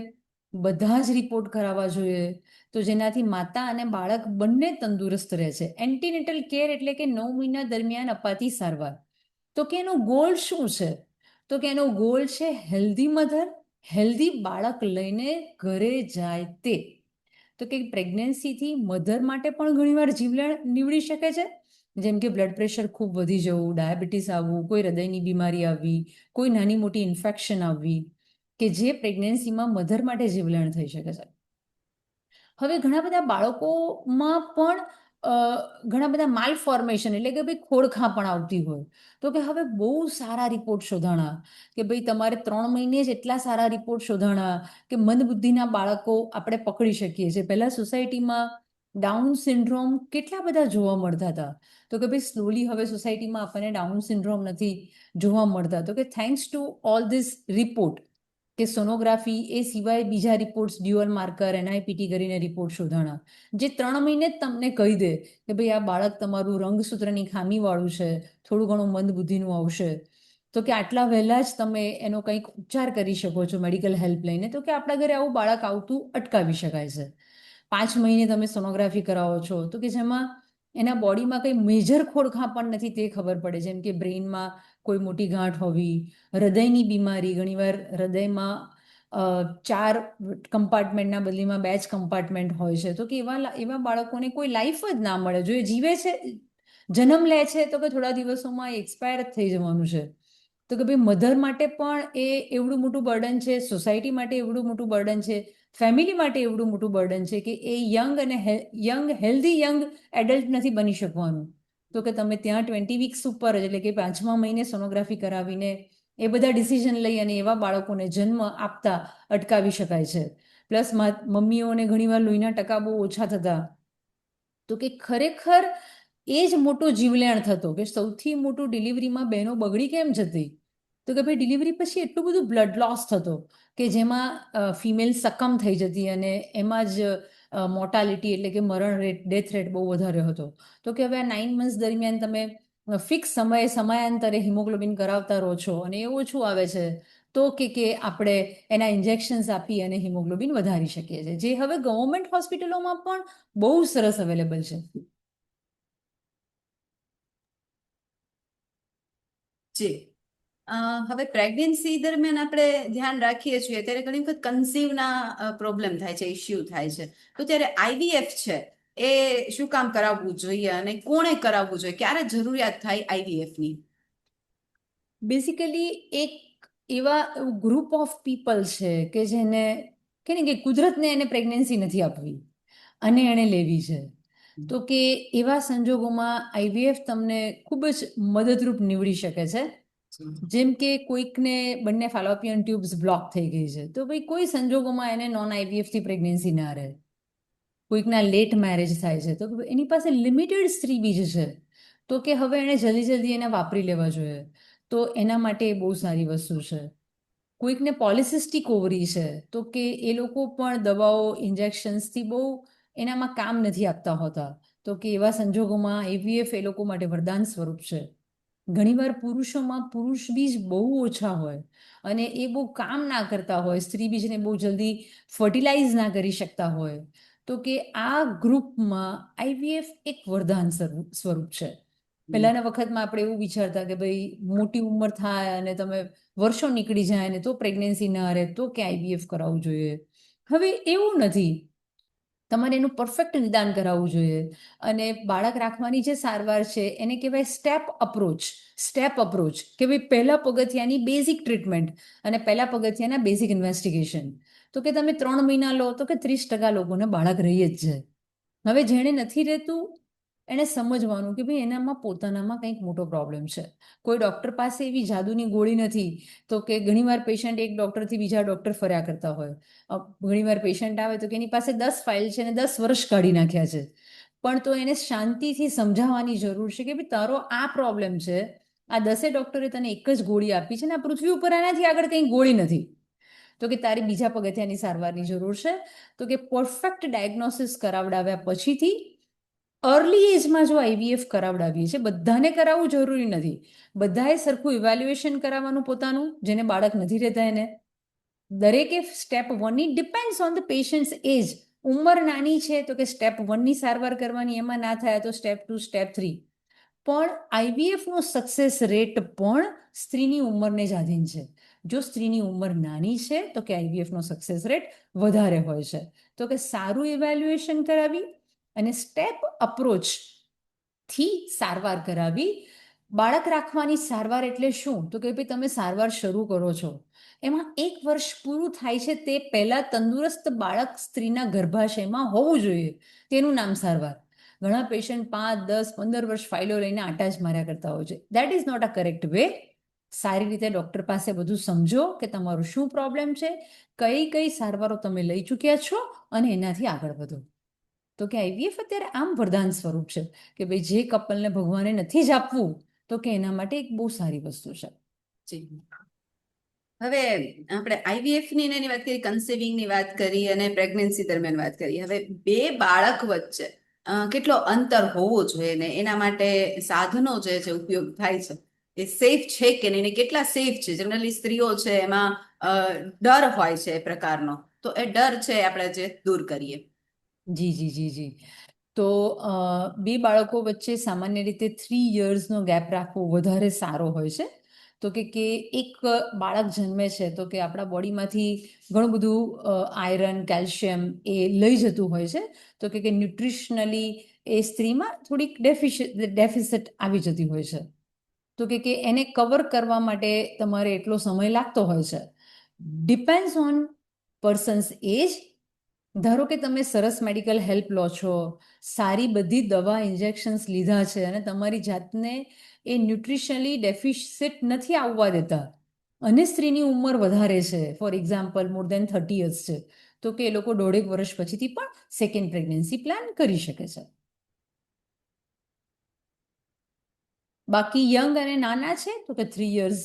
[SPEAKER 2] બધા જ રિપોર્ટ કરાવવા જોઈએ, તો જેનાથી માતા અને બાળક બંને તંદુરસ્ત રહે છે. એન્ટીનેટલ કેર એટલે કે 9 મહિના દરમિયાન અપાતી સારવાર. તો કે એનો ગોલ શું છે? તો કે એનો ગોલ છે હેલ્ધી મધર, હેલ્ધી બાળક લઈને ઘરે જાય તે. તો કે પ્રેગ્નન્સીથી મધર માટે પણ ઘણીવાર જીવલેણ નીવડી શકે છે, જેમ કે બ્લડ પ્રેશર ખૂબ વધી જવું, ડાયાબિટીસ આવવું, કોઈ હૃદયની બીમારી આવવી, કોઈ નાની મોટી ઇન્ફેક્શન આવવી, કે જે પ્રેગ્નન્સીમાં મધર માટે જીવલેણ થઈ શકે છે. હવે ઘણા બધા બાળકોમાં પણ ઘણા બધા માલફોર્મેશન એટલે કે ભાઈ ખોડખાં પણ આવતી હોય, તો કે હવે બહુ સારા રિપોર્ટ શોધાણા કે ભાઈ તમારે 3 મહિને જ એટલા સારા રિપોર્ટ શોધાણા કે મંદબુદ્ધિના બાળકો આપણે પકડી શકીએ છીએ. પહેલા સોસાયટીમાં ડાઉન સિન્ડ્રોમ કેટલા બધા જોવા મળતા હતા, તો કે ભાઈ સ્લોલી હવે સોસાયટીમાં આપણને ડાઉન સિન્ડ્રોમ નથી જોવા મળતા. તો કે thanks to all this report કે સોનોગ્રાફી એ સિવાય બીજા રિપોર્ટ્સ ડ્યુઅલ માર્કર NIPT કરીને રિપોર્ટ શોધાણા, જે 3 મહિને જ તમને કહી દે કે ભાઈ આ બાળક તમારું રંગસૂત્રની ખામીવાળું છે, થોડું ઘણું મંદબુદ્ધિનું આવશે, તો કે આટલા વહેલા જ તમે એનો કંઈક ઉપચાર કરી શકો છો મેડિકલ હેલ્પ લઈને, તો કે આપણા ઘરે આવું બાળક આવતું અટકાવી શકાય છે. 5 મહિને તમે સોનોગ્રાફી કરાવો છો તો કે જેમાં એના બોડીમાં કંઈ મેજર ખોડખાં પણ નથી તે ખબર પડે, જેમ કે બ્રેઇનમાં કોઈ મોટી ગાંઠ હોવી, હૃદયની બીમારી, ઘણીવાર હૃદયમાં 4 કમ્પાર્ટમેન્ટના બદલીમાં 2 જ કમ્પાર્ટમેન્ટ હોય છે, તો કે એવા બાળકોને કોઈ લાઈફ જ ના મળે. જો એ જીવે છે, જન્મ લે છે, તો કે થોડા દિવસોમાં એક્સપાયર જ થઈ જવાનું છે. તો કે ભાઈ મધર માટે પણ એ એવડું મોટું બર્ડન છે, સોસાયટી માટે એવડું મોટું બર્ડન છે, ફેમિલી માટે એવડું મોટું બર્ડન છે કે એ હેલ્ધી યંગ એડલ્ટ નથી બની શકવાનું. તો કે તમે ત્યાં 20 વીક્સ ઉપર જ એટલે કે 5મા મહિને સોનોગ્રાફી કરાવીને એ બધા ડિસિઝન લઈ અને એવા બાળકોને જન્મ આપતા અટકાવી શકાય છે. પ્લસ મમ્મીઓને ઘણીવાર લોહીના ટકા બહુ ઓછા થતા, તો કે ખરેખર એ જ મોટો જીવલેણ થતો કે સૌથી મોટું ડિલિવરીમાં બહેનો બગડી કેમ જતી, તો કે ભાઈ ડિલિવરી પછી એટલું બધું બ્લડ લોસ થતો કે જેમાં ફિમેલ સકમ થઈ જતી અને એમાં જ મોર્ટાલિટી એટલે કે મરણ રેટ, ડેથ રેટ બહુ વધારે હતો. તો કે હવે આ 9 મંથ્સ દરમિયાન તમે ફિક્સ સમયાંતરે હિમોગ્લોબિન કરાવતા રહો છો અને એ ઓછું આવે છે, તો કે આપણે એના ઇન્જેક્શન્સ આપી અને હિમોગ્લોબિન વધારી શકીએ છીએ, જે હવે ગવર્મેન્ટ હોસ્પિટલોમાં પણ બહુ સરસ અવેલેબલ છે.
[SPEAKER 1] જી. હવે પ્રેગ્નન્સી દરમિયાન આપણે ધ્યાન રાખીએ છીએ ત્યારે ઘણી વખત કન્સીવના પ્રોબ્લેમ થાય છે, ઇસ્યુ થાય છે, તો ત્યારે IVF છે એ શું કામ કરાવવું જોઈએ અને કોણે કરાવવું જોઈએ, ક્યારે જરૂરિયાત થાય IVFની?
[SPEAKER 2] બેસિકલી એક એવા ગ્રુપ ઓફ પીપલ છે કે જેને કે ને કે કુદરતને એને પ્રેગ્નન્સી નથી આપવી અને એણે લેવી છે, તો કે એવા સંજોગોમાં IVF તમને ખૂબ જ મદદરૂપ નીવડી શકે છે. જેમ કે કોઈકને બંને ફાલોપિયન ટ્યુબ્સ બ્લોક થઈ ગઈ છે, તો ભાઈ કોઈ સંજોગોમાં એને નોન IVF થી પ્રેગ્નન્સી ના રહે. કોઈકના લેટ મેરેજ થાય છે, તો એની પાસે લિમિટેડ સ્ત્રી બીજ છે, તો કે હવે એણે જલ્દી એને વાપરી લેવા જોઈએ, તો એના માટે એ બહુ સારી વસ્તુ છે. કોઈકને પોલિસિસ્ટિક ઓવરી છે, તો કે એ લોકો પણ દવાઓ ઇન્જેક્શન્સથી બહુ એનામાં કામ નથી આપતા હોતા, તો કે એવા સંજોગોમાં IVF એ લોકો માટે વરદાન સ્વરૂપ છે. ઘણીવાર પુરુષોમાં પુરુષ બીજ બહુ ઓછા હોય અને એ બહુ કામ ના કરતા હોય, સ્ત્રી બીજને બહુ જલ્દી ફર્ટિલાઇઝ ના કરી શકતા હોય, તો કે આ ગ્રુપમાં IVF એક વરદાન સ્વરૂપ છે. પહેલાના વખતમાં આપણે એવું વિચારતા કે ભાઈ મોટી ઉંમર થાય અને તમે વર્ષો નીકળી જાય ને તો પ્રેગ્નન્સી ના રહે તો કે IVF કરાવવું જોઈએ. હવે એવું નથી, તમારે એનું પરફેક્ટ નિદાન કરાવવું જોઈએ અને બાળક રાખવાની જે સારવાર છે એને કહેવાય સ્ટેપ અપ્રોચ કે ભાઈ પહેલા પગથિયાની બેઝિક ટ્રીટમેન્ટ અને પહેલા પગથિયાના બેઝિક ઇન્વેસ્ટિગેશન, તો કે તમે 3 મહિના લો તો કે 30% લોકોને બાળક રહી જ જાય. હવે જેણે નથી રહેતું એણે સમજવાનું કે ભાઈ એનામાં પોતાનામાં કંઈક મોટો પ્રોબ્લેમ છે. કોઈ ડૉક્ટર પાસે એવી જાદુની ગોળી નથી, તો કે ઘણીવાર પેશન્ટ એક ડૉક્ટરથી બીજા ડૉક્ટર ફર્યા કરતા હોય. ઘણીવાર પેશન્ટ આવે તો કે એની પાસે 10 ફાઇલ છે અને 10 વર્ષ કાઢી નાખ્યા છે, પણ તો એને શાંતિથી સમજાવવાની જરૂર છે કે ભાઈ તારો આ પ્રોબ્લેમ છે, આ 10 ડૉક્ટરે તને એક જ ગોળી આપી છે ને આ પૃથ્વી ઉપર એનાથી આગળ કંઈ ગોળી નથી, તો કે તારી બીજા પગથિયાની સારવારની જરૂર છે. તો કે પરફેક્ટ ડાયગ્નોસિસ કરાવડાવ્યા પછીથી અર્લી એજમાં જો IVF કરાવડાવીએ છીએ, બધાને કરાવવું જરૂરી નથી, બધાએ સરખું ઇવેલ્યુએશન કરાવવાનું પોતાનું, જેને બાળક નથી રહેતા એને દરેકે સ્ટેપ 1ની depends on the patient's age, ઉંમર નાની છે તો કે સ્ટેપ 1ની સારવાર કરવાની, એમાં ના થાય તો સ્ટેપ 2, સ્ટેપ 3, પણ IVFનો સક્સેસ રેટ પણ સ્ત્રીની ઉંમરને જ આધીન છે. જો સ્ત્રીની ઉંમર નાની છે તો કે IVFનો સક્સેસ રેટ વધારે હોય છે. તો કે સારું ઇવેલ્યુએશન કરાવી અને સ્ટેપ અપ્રોચ થી સારવાર કરાવી. બાળક રાખવાની સારવાર એટલે શું? તો કે ભાઈ તમે સારવાર શરૂ કરો છો, એમાં 1 વર્ષ પૂરું થાય છે તે પહેલા તંદુરસ્ત બાળક સ્ત્રીના ગર્ભાશયમાં હોવું જોઈએ, તેનું નામ સારવાર. ઘણા પેશન્ટ 5, 10, 15 વર્ષ ફાઇલો લઈને આટા જ માર્યા કરતા હોય છે. That is not a correct way. સારી રીતે ડૉક્ટર પાસે બધું સમજો કે તમારું શું પ્રોબ્લેમ છે, કઈ કઈ સારવારો તમે લઈ ચૂક્યા છો અને એનાથી આગળ વધો. તો કે આઈવીએફ અત્યારે આમ વરદાન સ્વરૂપ છે કે ભાઈ જે કપલને ભગવાને નથી જ આપવું તો કે એના માટે એક બહુ સારી વસ્તુ છે.
[SPEAKER 1] જી. હવે આપણે આઈવીએફ ની એની વાત કરી, કન્સીવિંગ ની વાત કરી અને પ્રેગ્નન્સી દરમિયાન વાત કરી. હવે બે બાળક વચ્ચે કેટલો અંતર હોવો જોઈએ ને એના માટે સાધનો જે છે ઉપયોગ થાય છે એ સેફ છે કે નહીં, ને કેટલા સેફ છે? જનરલી સ્ત્રીઓ છે એમાં ડર હોય છે એ પ્રકારનો, તો એ ડર છે આપણે જે દૂર કરીએ.
[SPEAKER 2] જી જી જી જી. તો બે બાળકો વચ્ચે સામાન્ય રીતે 3 યર્સનો ગેપ રાખવો વધારે સારો હોય છે. તો કે એક બાળક જન્મે છે તો કે આપણા બોડીમાંથી ઘણું બધું આયરન, કેલ્શિયમ એ લઈ જતું હોય છે. તો કે ન્યુટ્રિશનલી એ સ્ત્રીમાં થોડીક ડેફિસિટ આવી જતી હોય છે. તો કે એને કવર કરવા માટે તમારે એટલો સમય લાગતો હોય છે. ડિપેન્ડ્સ ઓન પર્સન્સ એજ. ધારો કે તમે સરસ મેડિકલ હેલ્પ લો છો, સારી બધી દવા ઇન્જેક્શન્સ લીધા છે અને તમારી જાતને એ ન્યુટ્રિશનલી ડેફિસિટ નથી આવવા દેતા અને સ્ત્રીની ઉંમર વધારે છે, for example more than 30 years છે, તો કે એ લોકો 1.5 વર્ષ પછીથી પણ સેકન્ડ પ્રેગ્નન્સી પ્લાન કરી શકે છે. બાકી યંગ અને નાના છે તો કે 3 યર્સ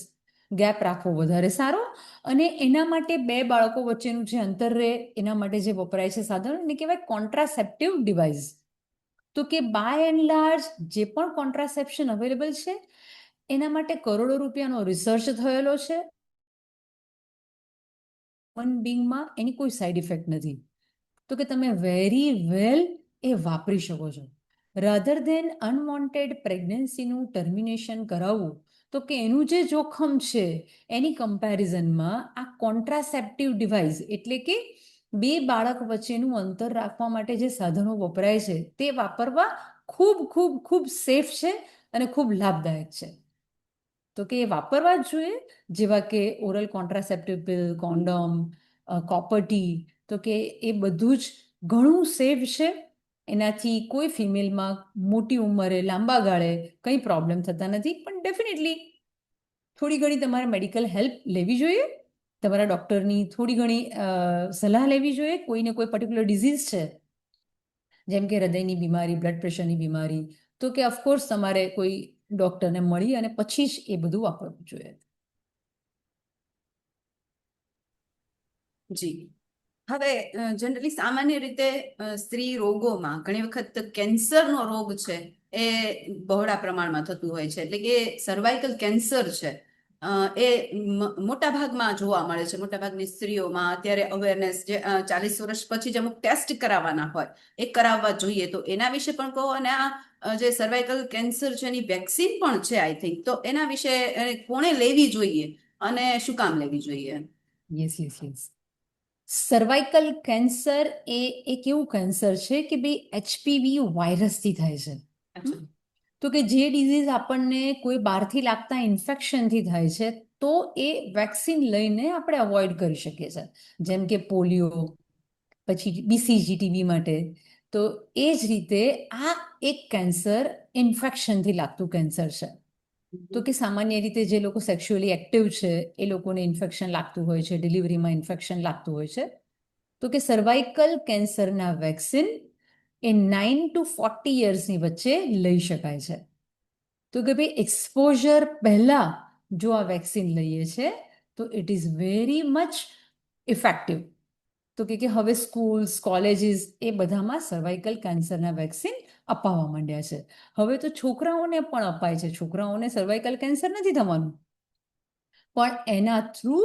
[SPEAKER 2] ગેપ રાખવો વધારે સારો. અને એના માટે બે બાળકો વચ્ચેનું જે અંતર રહે એના માટે જે વપરાય છે સાધન એને કહેવાય કોન્ટ્રાસેપ્ટિવ ડિવાઇસ. તો કે બાય એન્ડ લાર્જ જે પણ કોન્ટ્રાસેપ્શન અવેલેબલ છે એના માટે કરોડો રૂપિયાનો રિસર્ચ થયેલો છે. હ્યુમન બિંગમાં એની કોઈ સાઈડ ઇફેક્ટ નથી. તો કે તમે વેરી વેલ એ વાપરી શકો છો. રાધર દેન અનવોન્ટેડ પ્રેગ્નન્સીનું ટર્મિનેશન કરાવવું તો કે એનું જે જોખમ છે એની કમ્પેરિઝનમાં આ કોન્ટ્રાસેપ્ટિવ ડિવાઇસ એટલે કે બે બાળક વચ્ચેનું અંતર રાખવા માટે જે સાધનો વપરાય છે તે વાપરવા ખૂબ ખૂબ ખૂબ સેફ છે અને ખૂબ લાભદાયક છે. તો કે એ વાપરવા જ જોઈએ, જેવા કે oral contraceptive pill, condom, copper-T. તો કે એ બધું જ ઘણું સેફ છે. એનાથી કોઈ ફિમેલમાં મોટી ઉંમરે લાંબા ગાળે કંઈ પ્રોબ્લેમ થતા નથી. પણ ડેફિનેટલી થોડી ઘણી તમારે મેડિકલ હેલ્પ લેવી જોઈએ, તમારા ડૉક્ટરની થોડી ઘણી સલાહ લેવી જોઈએ. કોઈને કોઈ પર્ટિક્યુલર ડિઝીઝ છે જેમ કે હૃદયની બીમારી, બ્લડ પ્રેશરની બીમારી, તો કે ઓફકોર્સ તમારે કોઈ ડૉક્ટરને મળી અને પછી જ એ બધું વાપરવું જોઈએ.
[SPEAKER 1] જી. હવે જનરલી સામાન્ય રીતે સ્ત્રી રોગોમાં ઘણી વખત કેન્સરનો રોગ છે એ બહોળા પ્રમાણમાં થતું હોય છે. એટલે કે સર્વાઇકલ કેન્સર છે એ મોટા ભાગમાં જોવા મળે છે. મોટા ભાગની સ્ત્રીઓમાં અત્યારે અવેરનેસ, જે 40 વર્ષ પછી જ અમુક ટેસ્ટ કરાવવાના હોય એ કરાવવા જોઈએ, તો એના વિશે પણ કહો. અને આ જે સર્વાઇકલ કેન્સર છે એની વેક્સિન પણ છે આઈ થિંક, તો એના વિશે કોણે લેવી જોઈએ અને શું કામ લેવી જોઈએ?
[SPEAKER 2] Yes yes yes. Cervical cancer એ એક એવું કેન્સર છે કે ભાઈ એચપીવી વાયરસથી થાય છે. તો કે જે ડિઝીઝ આપણને કોઈ બહારથી લાગતા ઇન્ફેક્શનથી થાય છે તો એ વેક્સિન લઈને આપણે અવોઇડ કરી શકીએ છીએ, જેમ કે પોલિયો, પછી બીસીજી ટીબી માટે. તો એ જ રીતે આ એક કેન્સર ઇન્ફેક્શનથી લાગતું કેન્સર છે. તો કે સામાન્ય રીતે જે લોકો સેક્સ્યુઅલી એક્ટિવ છે એ લોકોને ઇન્ફેક્શન લાગતું હોય છે, ડિલિવરીમાં ઇન્ફેક્શન લાગતું હોય છે. તો કે સર્વાઇકલ કેન્સરના વેક્સિન એ 9 to 40 યર્સની વચ્ચે લઈ શકાય છે. તો કે ભાઈ એક્સપોઝર પહેલા જો આ વેક્સિન લઈએ છે તો it is very much effective. તો કે હવે સ્કૂલ્સ, કોલેજીસ એ બધામાં સર્વાઇકલ કેન્સરના વેક્સિન અપાવવા માંડ્યા છે. હવે તો છોકરાઓને પણ અપાય છે. છોકરાઓને સર્વાઇકલ કેન્સર નથી થવાનું, પણ એના થ્રુ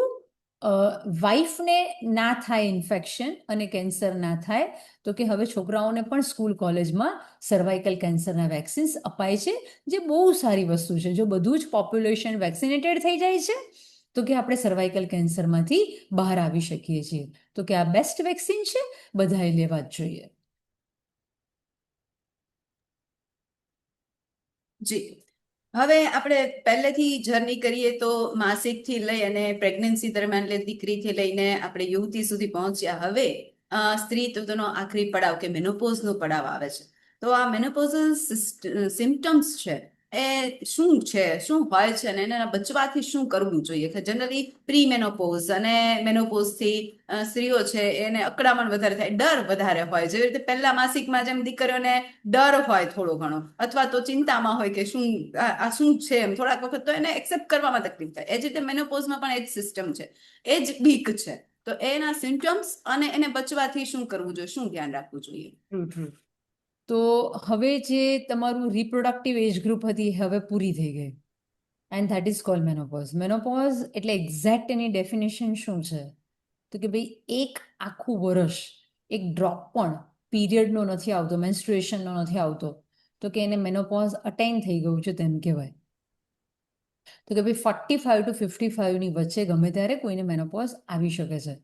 [SPEAKER 2] વાઈફને ના થાય ઇન્ફેક્શન અને કેન્સર ના થાય. તો કે હવે છોકરાઓને પણ સ્કૂલ, કોલેજમાં સર્વાઇકલ કેન્સરના વેક્સિન્સ અપાય છે, જે બહુ સારી વસ્તુ છે. જો બધું જ પોપ્યુલેશન વેક્સિનેટેડ થઈ જાય છે તો કે આપણે સર્વાઇકલ કેન્સરમાંથી બહાર આવી શકીએ છીએ. તો કે આ બેસ્ટ વેક્સિન છે, બધાએ લેવા જ જોઈએ.
[SPEAKER 1] જી, હવે આપણે પહેલેથી જર્ની કરીએ તો માસિકથી લઈ અને પ્રેગ્નન્સી દરમિયાન એટલે દીકરીથી લઈને આપણે યુવતી સુધી પહોંચ્યા. હવે સ્ત્રીત્વનો આખરી પડાવ કે મેનોપોઝનો પડાવ આવે છે. તો આ મેનોપોઝલ સિમ્ટમ્સ છે એ શું છે, શું હોય છે, અને એના બચવાથી શું કરવું જોઈએ? જનરલી પ્રી મેનોપોઝ અને મેનોપોઝથી સ્ત્રીઓ છે એને અકળામણ વધારે થાય, ડર વધારે હોય. જેવી રીતે પહેલા માસિકમાં જેમ દીકરીઓને ડર હોય થોડો ઘણો, અથવા તો ચિંતામાં હોય કે શું આ શું છે, એમ થોડાક વખત તો એને એક્સેપ્ટ કરવામાં તકલીફ થાય. એ જ રીતે મેનોપોઝમાં પણ એ જ સિસ્ટમ છે, એ જ બીક છે. તો એના સિમ્ટમ્સ અને એને બચવાથી શું કરવું જોઈએ, શું ધ્યાન રાખવું જોઈએ?
[SPEAKER 2] True true. તો હવે જે તમારું રિપ્રોડક્ટિવ એજ ગ્રુપ હતી હવે પૂરી થઈ ગઈ, and that is called menopause. Menopause એટલે એક્ઝેક્ટ એની ડેફિનેશન શું છે? તો કે ભાઈ એક આખું વર્ષ એક ડ્રોપ પણ પીરિયડનો નથી આવતો, મેન્સ્ટ્રુએશનનો નથી આવતો, તો કે એને મેનોપોઝ અટેન થઈ ગયું છે તેમ કહેવાય. તો કે ભાઈ 45 to 55ની વચ્ચે ગમે ત્યારે કોઈને મેનોપોઝ આવી શકે છે.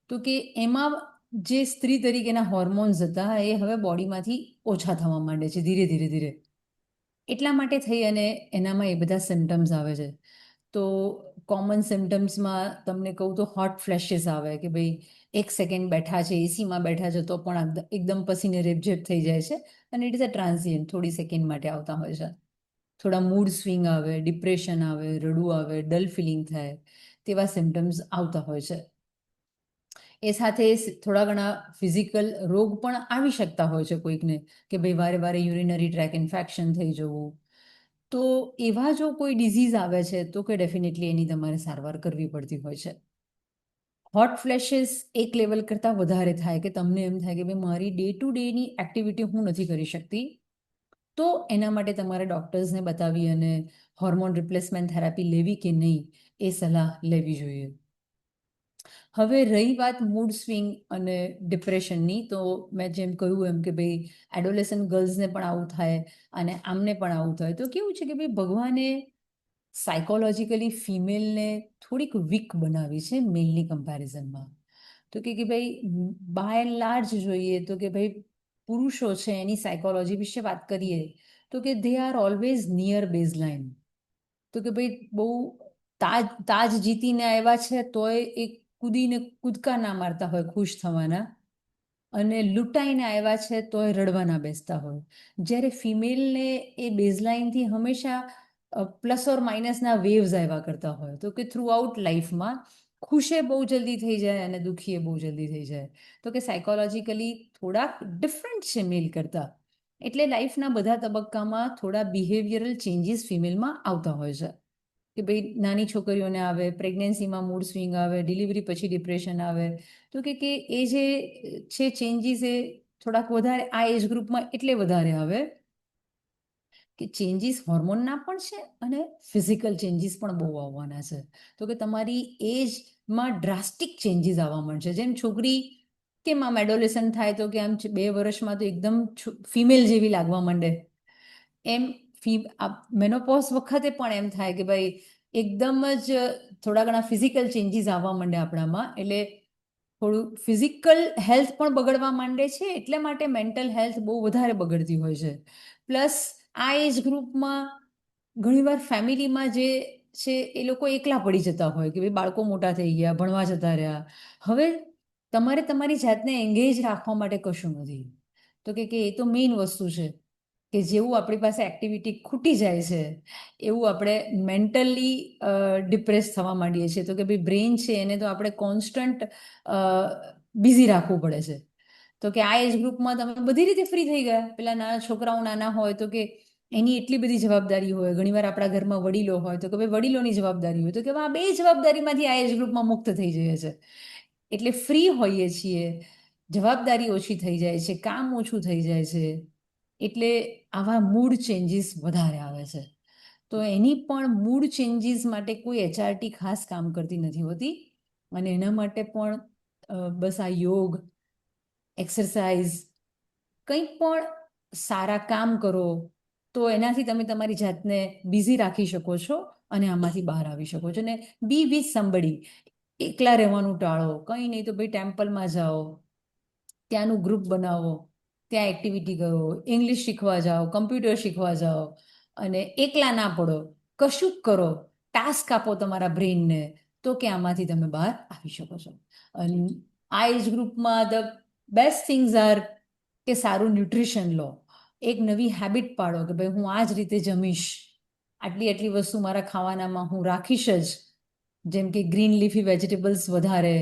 [SPEAKER 2] તો કે એમાં જે સ્ત્રી તરીકેના હોર્મોન્સ હતા એ હવે બોડીમાંથી ઓછા થવા માંડે છે ધીરે ધીરે ધીરે. એટલા માટે થઈ અને એનામાં એ બધા સિમ્ટમ્સ આવે છે. તો કોમન સિમ્ટમ્સમાં તમને કહું તો હોટ ફ્લેશિસ આવે કે ભાઈ 1 સેકન્ડ બેઠા છે, એસીમાં બેઠા છે તો પણ એકદમ પસીને રેપઝેપ થઈ જાય છે, અને ઇટ ઇઝ અ ટ્રાન્સિયન્ટ, થોડી સેકન્ડ માટે આવતા હોય છે. થોડા મૂડ સ્વિંગ આવે, ડિપ્રેશન આવે, રડવું આવે, ડલ ફિલિંગ થાય, તેવા સિમ્ટમ્સ આવતા હોય છે. એ સાથે થોડા ઘણા ફિઝિકલ રોગ પણ આવી શકતા હોય છે કોઈકને, કે ભાઈ વારે વારે યુરિનરી ટ્રેક ઇન્ફેક્શન થઈ જવું. તો એવા જો કોઈ ડિઝીઝ આવે છે તો કે ડેફિનેટલી એની તમારે સારવાર કરવી પડતી હોય છે. હોટ ફ્લેશિસ એક લેવલ કરતાં વધારે થાય કે તમને એમ થાય કે ભાઈ મારી ડે ટુ ડેની એક્ટિવિટી હું નથી કરી શકતી, તો એના માટે તમારે ડૉક્ટર્સને બતાવી અને હોર્મોન રિપ્લેસમેન્ટ થેરાપી લેવી કે નહીં એ સલાહ લેવી જોઈએ. હવે રહી વાત મૂડ સ્વિંગ અને ડિપ્રેશનની, તો મેં જેમ કહ્યું એમ કે ભાઈ એડોલેસન્ટ ગર્લ્સને પણ આવું થાય અને આમને પણ આવું થાય. તો કેવું છે કે ભાઈ ભગવાને સાયકોલોજીકલી ફિમેલને થોડીક વીક બનાવી છે મેલની કમ્પેરિઝનમાં. તો કે ભાઈ બાય એન્ડ લાર્જ જોઈએ તો કે ભાઈ પુરુષો છે એની સાયકોલોજી વિશે વાત કરીએ તો કે they are always near base line. તો કે ભાઈ બહુ તાજ જીતીને આવ્યા છે તોય એક કૂદીને કૂદકા ના મારતા હોય ખુશ થવાના, અને લૂંટાઈને આવ્યા છે તોય રડવાના બેસતા હોય. જ્યારે ફિમેલને એ બેઝલાઇનથી હંમેશા પ્લસ ઓર માઇનસના વેવ્સ આવ્યા કરતા હોય. તો કે થ્રુ આઉટ લાઈફમાં ખુશે બહુ જલ્દી થઈ જાય અને દુઃખીએ બહુ જલ્દી થઈ જાય. તો કે સાયકોલોજીકલી થોડાક ડિફરન્ટ છે મેલ કરતાં. એટલે લાઈફના બધા તબક્કામાં થોડા બિહેવિયરલ ચેન્જીસ ફિમેલમાં આવતા હોય છે. કે ભાઈ નાની છોકરીઓને આવે, પ્રેગ્નન્સીમાં મૂડ સ્વિંગ આવે, ડિલિવરી પછી ડિપ્રેશન આવે. તો કે એ જે છે ચેન્જીસ એ થોડાક વધારે આ એજ ગ્રુપમાં એટલે વધારે આવે કે ચેન્જીસ હોર્મોનના પણ છે અને ફિઝિકલ ચેન્જીસ પણ બહુ આવવાના છે. તો કે તમારી એજમાં ડ્રાસ્ટિક ચેન્જીસ આવવા માંડશે. જેમ છોકરી કેમ આમ એડોલેસન્ટ થાય તો કે આમ 2 વર્ષમાં તો એકદમ ફિમેલ જેવી લાગવા માંડે, એમ મેનોપોઝ વખતે પણ એમ થાય કે ભાઈ એકદમ જ થોડા ઘણા ફિઝિકલ ચેન્જીસ આવવા માંડે આપણામાં. એટલે થોડું ફિઝિકલ હેલ્થ પણ બગડવા માંડે છે, એટલે માટે મેન્ટલ હેલ્થ બહુ વધારે બગડતી હોય છે. પ્લસ આ એજ ગ્રુપમાં ઘણીવાર ફેમિલીમાં જે છે એ લોકો એકલા પડી જતા હોય કે ભાઈ બાળકો મોટા થઈ ગયા, ભણવા જતા રહ્યા. હવે તમારે તમારી જાતને એંગેજ રાખવા માટે કશું નથી. તો કે એ તો મેઇન વસ્તુ છે કે જેવું આપણી પાસે એક્ટિવિટી ખૂટી જાય છે એવું આપણે મેન્ટલી ડિપ્રેસ થવા માંડીએ છીએ. તો કે ભાઈ બ્રેઇન છે એને તો આપણે કોન્સ્ટન્ટ બિઝી રાખવું પડે છે. તો કે આ એજ ગ્રુપમાં તમે બધી રીતે ફ્રી થઈ ગયા. પેલા નાના છોકરાઓ નાના હોય તો કે એની એટલી બધી જવાબદારી હોય, ઘણીવાર આપણા ઘરમાં વડીલો હોય તો કે ભાઈ વડીલોની જવાબદારી હોય, તો કે આ બે જવાબદારીમાંથી આ એજ ગ્રુપમાં મુક્ત થઈ જાય છે. એટલે ફ્રી હોઈએ છીએ, જવાબદારી ઓછી થઈ જાય છે, કામ ઓછું થઈ જાય છે, એટલે આવા મૂડ ચેન્જીસ વધારે આવે છે. તો એની પણ મૂડ ચેન્જીસ માટે કોઈ એચઆરટી ખાસ કામ કરતી નથી હોતી, અને એના માટે પણ બસ આ યોગ, એક્સરસાઇઝ, કંઈક પણ સારા કામ કરો તો એનાથી તમે તમારી જાતને બિઝી રાખી શકો છો અને આમાંથી બહાર આવી શકો છો. અને બી વિથ સમબડી, એકલા રહેવાનું ટાળો. કંઈ નહીં તો ભાઈ ટેમ્પલમાં જાઓ, ત્યાંનું ગ્રુપ બનાવો, ત્યાં એક્ટિવિટી કરો, ઇંગ્લિશ શીખવા જાઓ, કમ્પ્યુટર શીખવા જાઓ, અને એકલા ના પડો, કશુંક કરો, ટાસ્ક આપો તમારા બ્રેઇનને, તો કે આમાંથી તમે બહાર આવી શકો છો. અને આ એજ ગ્રુપમાં the best things R K સારું ન્યુટ્રિશન લો, એક નવી હેબિટ પાડો કે ભાઈ હું આ જ રીતે જમીશ, આટલી આટલી વસ્તુ મારા ખાવાનામાં હું રાખીશ જ, જેમ કે ગ્રીન લીફી વેજીટેબલ્સ વધારે,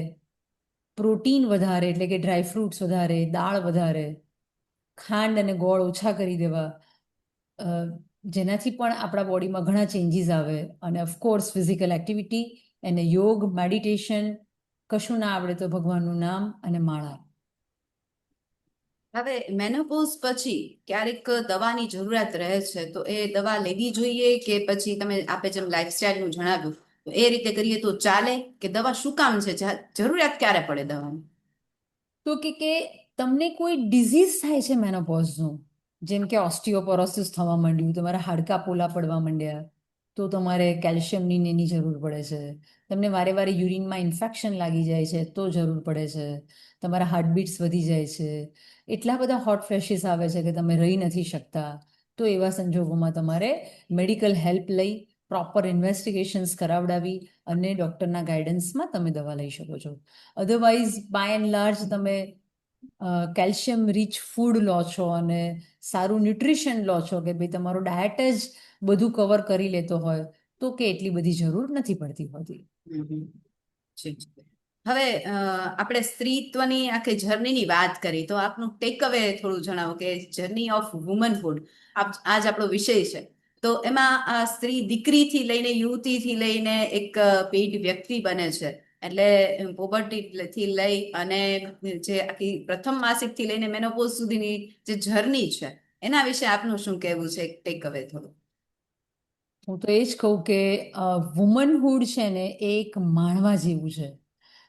[SPEAKER 2] પ્રોટીન વધારે એટલે કે ડ્રાય ફ્રૂટ્સ વધારે, દાળ વધારે, ખાંડ અને ગોળ ઓછા કરી દેવા, જેનાથી પણ આપણા બોડીમાં ઘણા ચેન્જીસ આવે. અને ઓફકોર્સ ફિઝિકલ એક્ટિવિટી અને યોગ, મેડિટેશન, કશું ના આવડે તો ભગવાનનું નામ અને માળા.
[SPEAKER 1] હવે મેનોપોઝ પછી ક્યારેક દવાની જરૂરિયાત રહે છે, તો એ દવા લેવી જોઈએ કે પછી તમે આપે જેમ લાઈફસ્ટાઈલનું જણાવ્યું તો એ રીતે કરીએ તો ચાલે, કે દવા શું કામ છે, જરૂરિયાત ક્યારે પડે દવાની?
[SPEAKER 2] તો કે તમને કોઈ ડિઝીઝ થાય છે મેનોપોઝનું, જેમ કે ઓસ્ટિયોપોરોસિસ થવા માંડ્યું, તમારા હાડકાં પોલા પડવા માંડ્યા, તો તમારે કેલ્શિયમની ને એની જરૂર પડે છે. તમને વારે વારે યુરિનમાં ઇન્ફેક્શન લાગી જાય છે તો જરૂર પડે છે. તમારા હાર્ટબીટ્સ વધી જાય છે, એટલા બધા હોટ ફ્લેશિસ આવે છે કે તમે રહી નથી શકતા, તો એવા સંજોગોમાં તમારે મેડિકલ હેલ્પ લઈ, પ્રોપર ઇન્વેસ્ટિગેશન્સ કરાવડાવી અને ડૉક્ટરના ગાઈડન્સમાં તમે દવા લઈ શકો છો. અધરવાઇઝ બાય એન્ડ લાર્જ તમે કેલ્શિયમ રીચ ફૂડ લો છો અને સારું ન્યુટ્રિશન લો છો, કે ભાઈ તમારો ડાયટ જ બધું કવર કરી લેતો હોય, તો કે એટલી બધી જરૂર નથી પડતી હોતી.
[SPEAKER 1] જી. હવે આપણે સ્ત્રીત્વની આખી જર્નીની વાત કરી, તો આપનું ટેક અવે થોડું જણાવો કે જર્ની ઓફ વુમનહુડ આજ આપણો વિષય છે. તો એમાં આ સ્ત્રી દીકરીથી લઈને, યુવતીથી લઈને એક પેઇડ વ્યક્તિ બને છે, એટલે પોબર્ટીથી લઈ અને જે આખી પ્રથમ માસિકથી લઈને મેનોપોઝ સુધીની જે જર્ની છે, એના વિશે આપનું શું કહેવું છે? ટેક અવે થોડું.
[SPEAKER 2] હું તો એ જ કહું કે વુમનહુડ છે ને એ એક માણવા જેવું છે.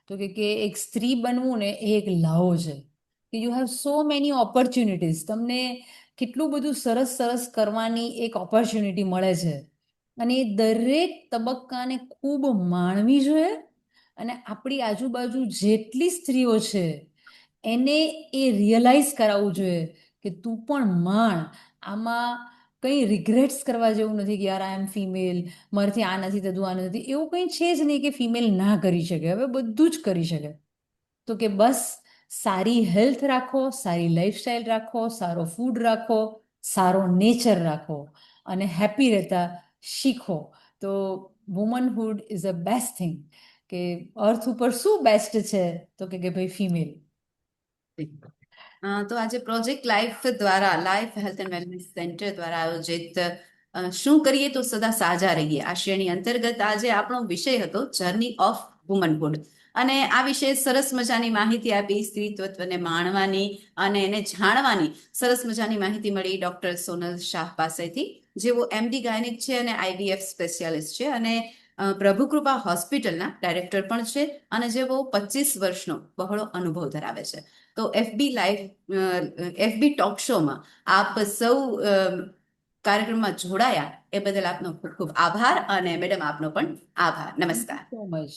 [SPEAKER 2] તો કે એક સ્ત્રી બનવું ને એ એક લાવો છે, કે you have so many opportunities, તમને કેટલું બધું સરસ સરસ કરવાની એક ઓપોર્ચ્યુનિટી મળે છે, અને એ દરેક તબક્કાને ખૂબ માણવી જોઈએ. અને આપણી આજુબાજુ જેટલી સ્ત્રીઓ છે એને એ રિયલાઇઝ કરાવવું જોઈએ કે તું પણ માણ, આમાં કંઈ રિગ્રેટ્સ કરવા જેવું નથી કે યાર આઈ એમ ફિમેલ, મારાથી આ નથી થતું, આ નથી, એવું કંઈ છે જ નહીં કે ફિમેલ ના કરી શકે, હવે બધું જ કરી શકે. તો કે બસ સારી હેલ્થ રાખો, સારી લાઈફસ્ટાઈલ રાખો, સારો ફૂડ રાખો, સારો નેચર રાખો અને હેપી રહેતા શીખો. તો વુમનહુડ ઇઝ અ બેસ્ટ થિંગ. કે અર્થ ઉપર શું બેસ્ટ છે, તો કે ભાઈ ફિમેલ.
[SPEAKER 1] તો આજે પ્રોજેક્ટ લાઈફ દ્વારા, life health and wellness centre દ્વારા આયોજિત શું કરીએ તો સદા સાજા રહીએ આ શ્રેણી અંતર્ગત આજે આપણો વિષય હતો જર્ની ઓફ વુમનહુડ. અને આ વિશે સરસ મજાની માહિતી આપી, સ્ત્રીત્વને માણવાની અને એને જાણવાની સરસ મજાની માહિતી મળી ડોક્ટર સોનલ શાહ પાસેથી, જેઓ MD ગાયનિક છે અને IVF સ્પેશિયાલિસ્ટ છે, અને પ્રભુકૃપા હોસ્પિટલના ડાયરેક્ટર પણ છે, અને જેઓ 25 વર્ષનો બહોળો અનુભવ ધરાવે છે. તો FB ટોક શોમાં આપ સૌ કાર્યક્રમમાં જોડાયા એ બદલ આપનો ખૂબ ખૂબ આભાર, અને મેડમ આપનો પણ આભાર. નમસ્કાર.
[SPEAKER 2] So much.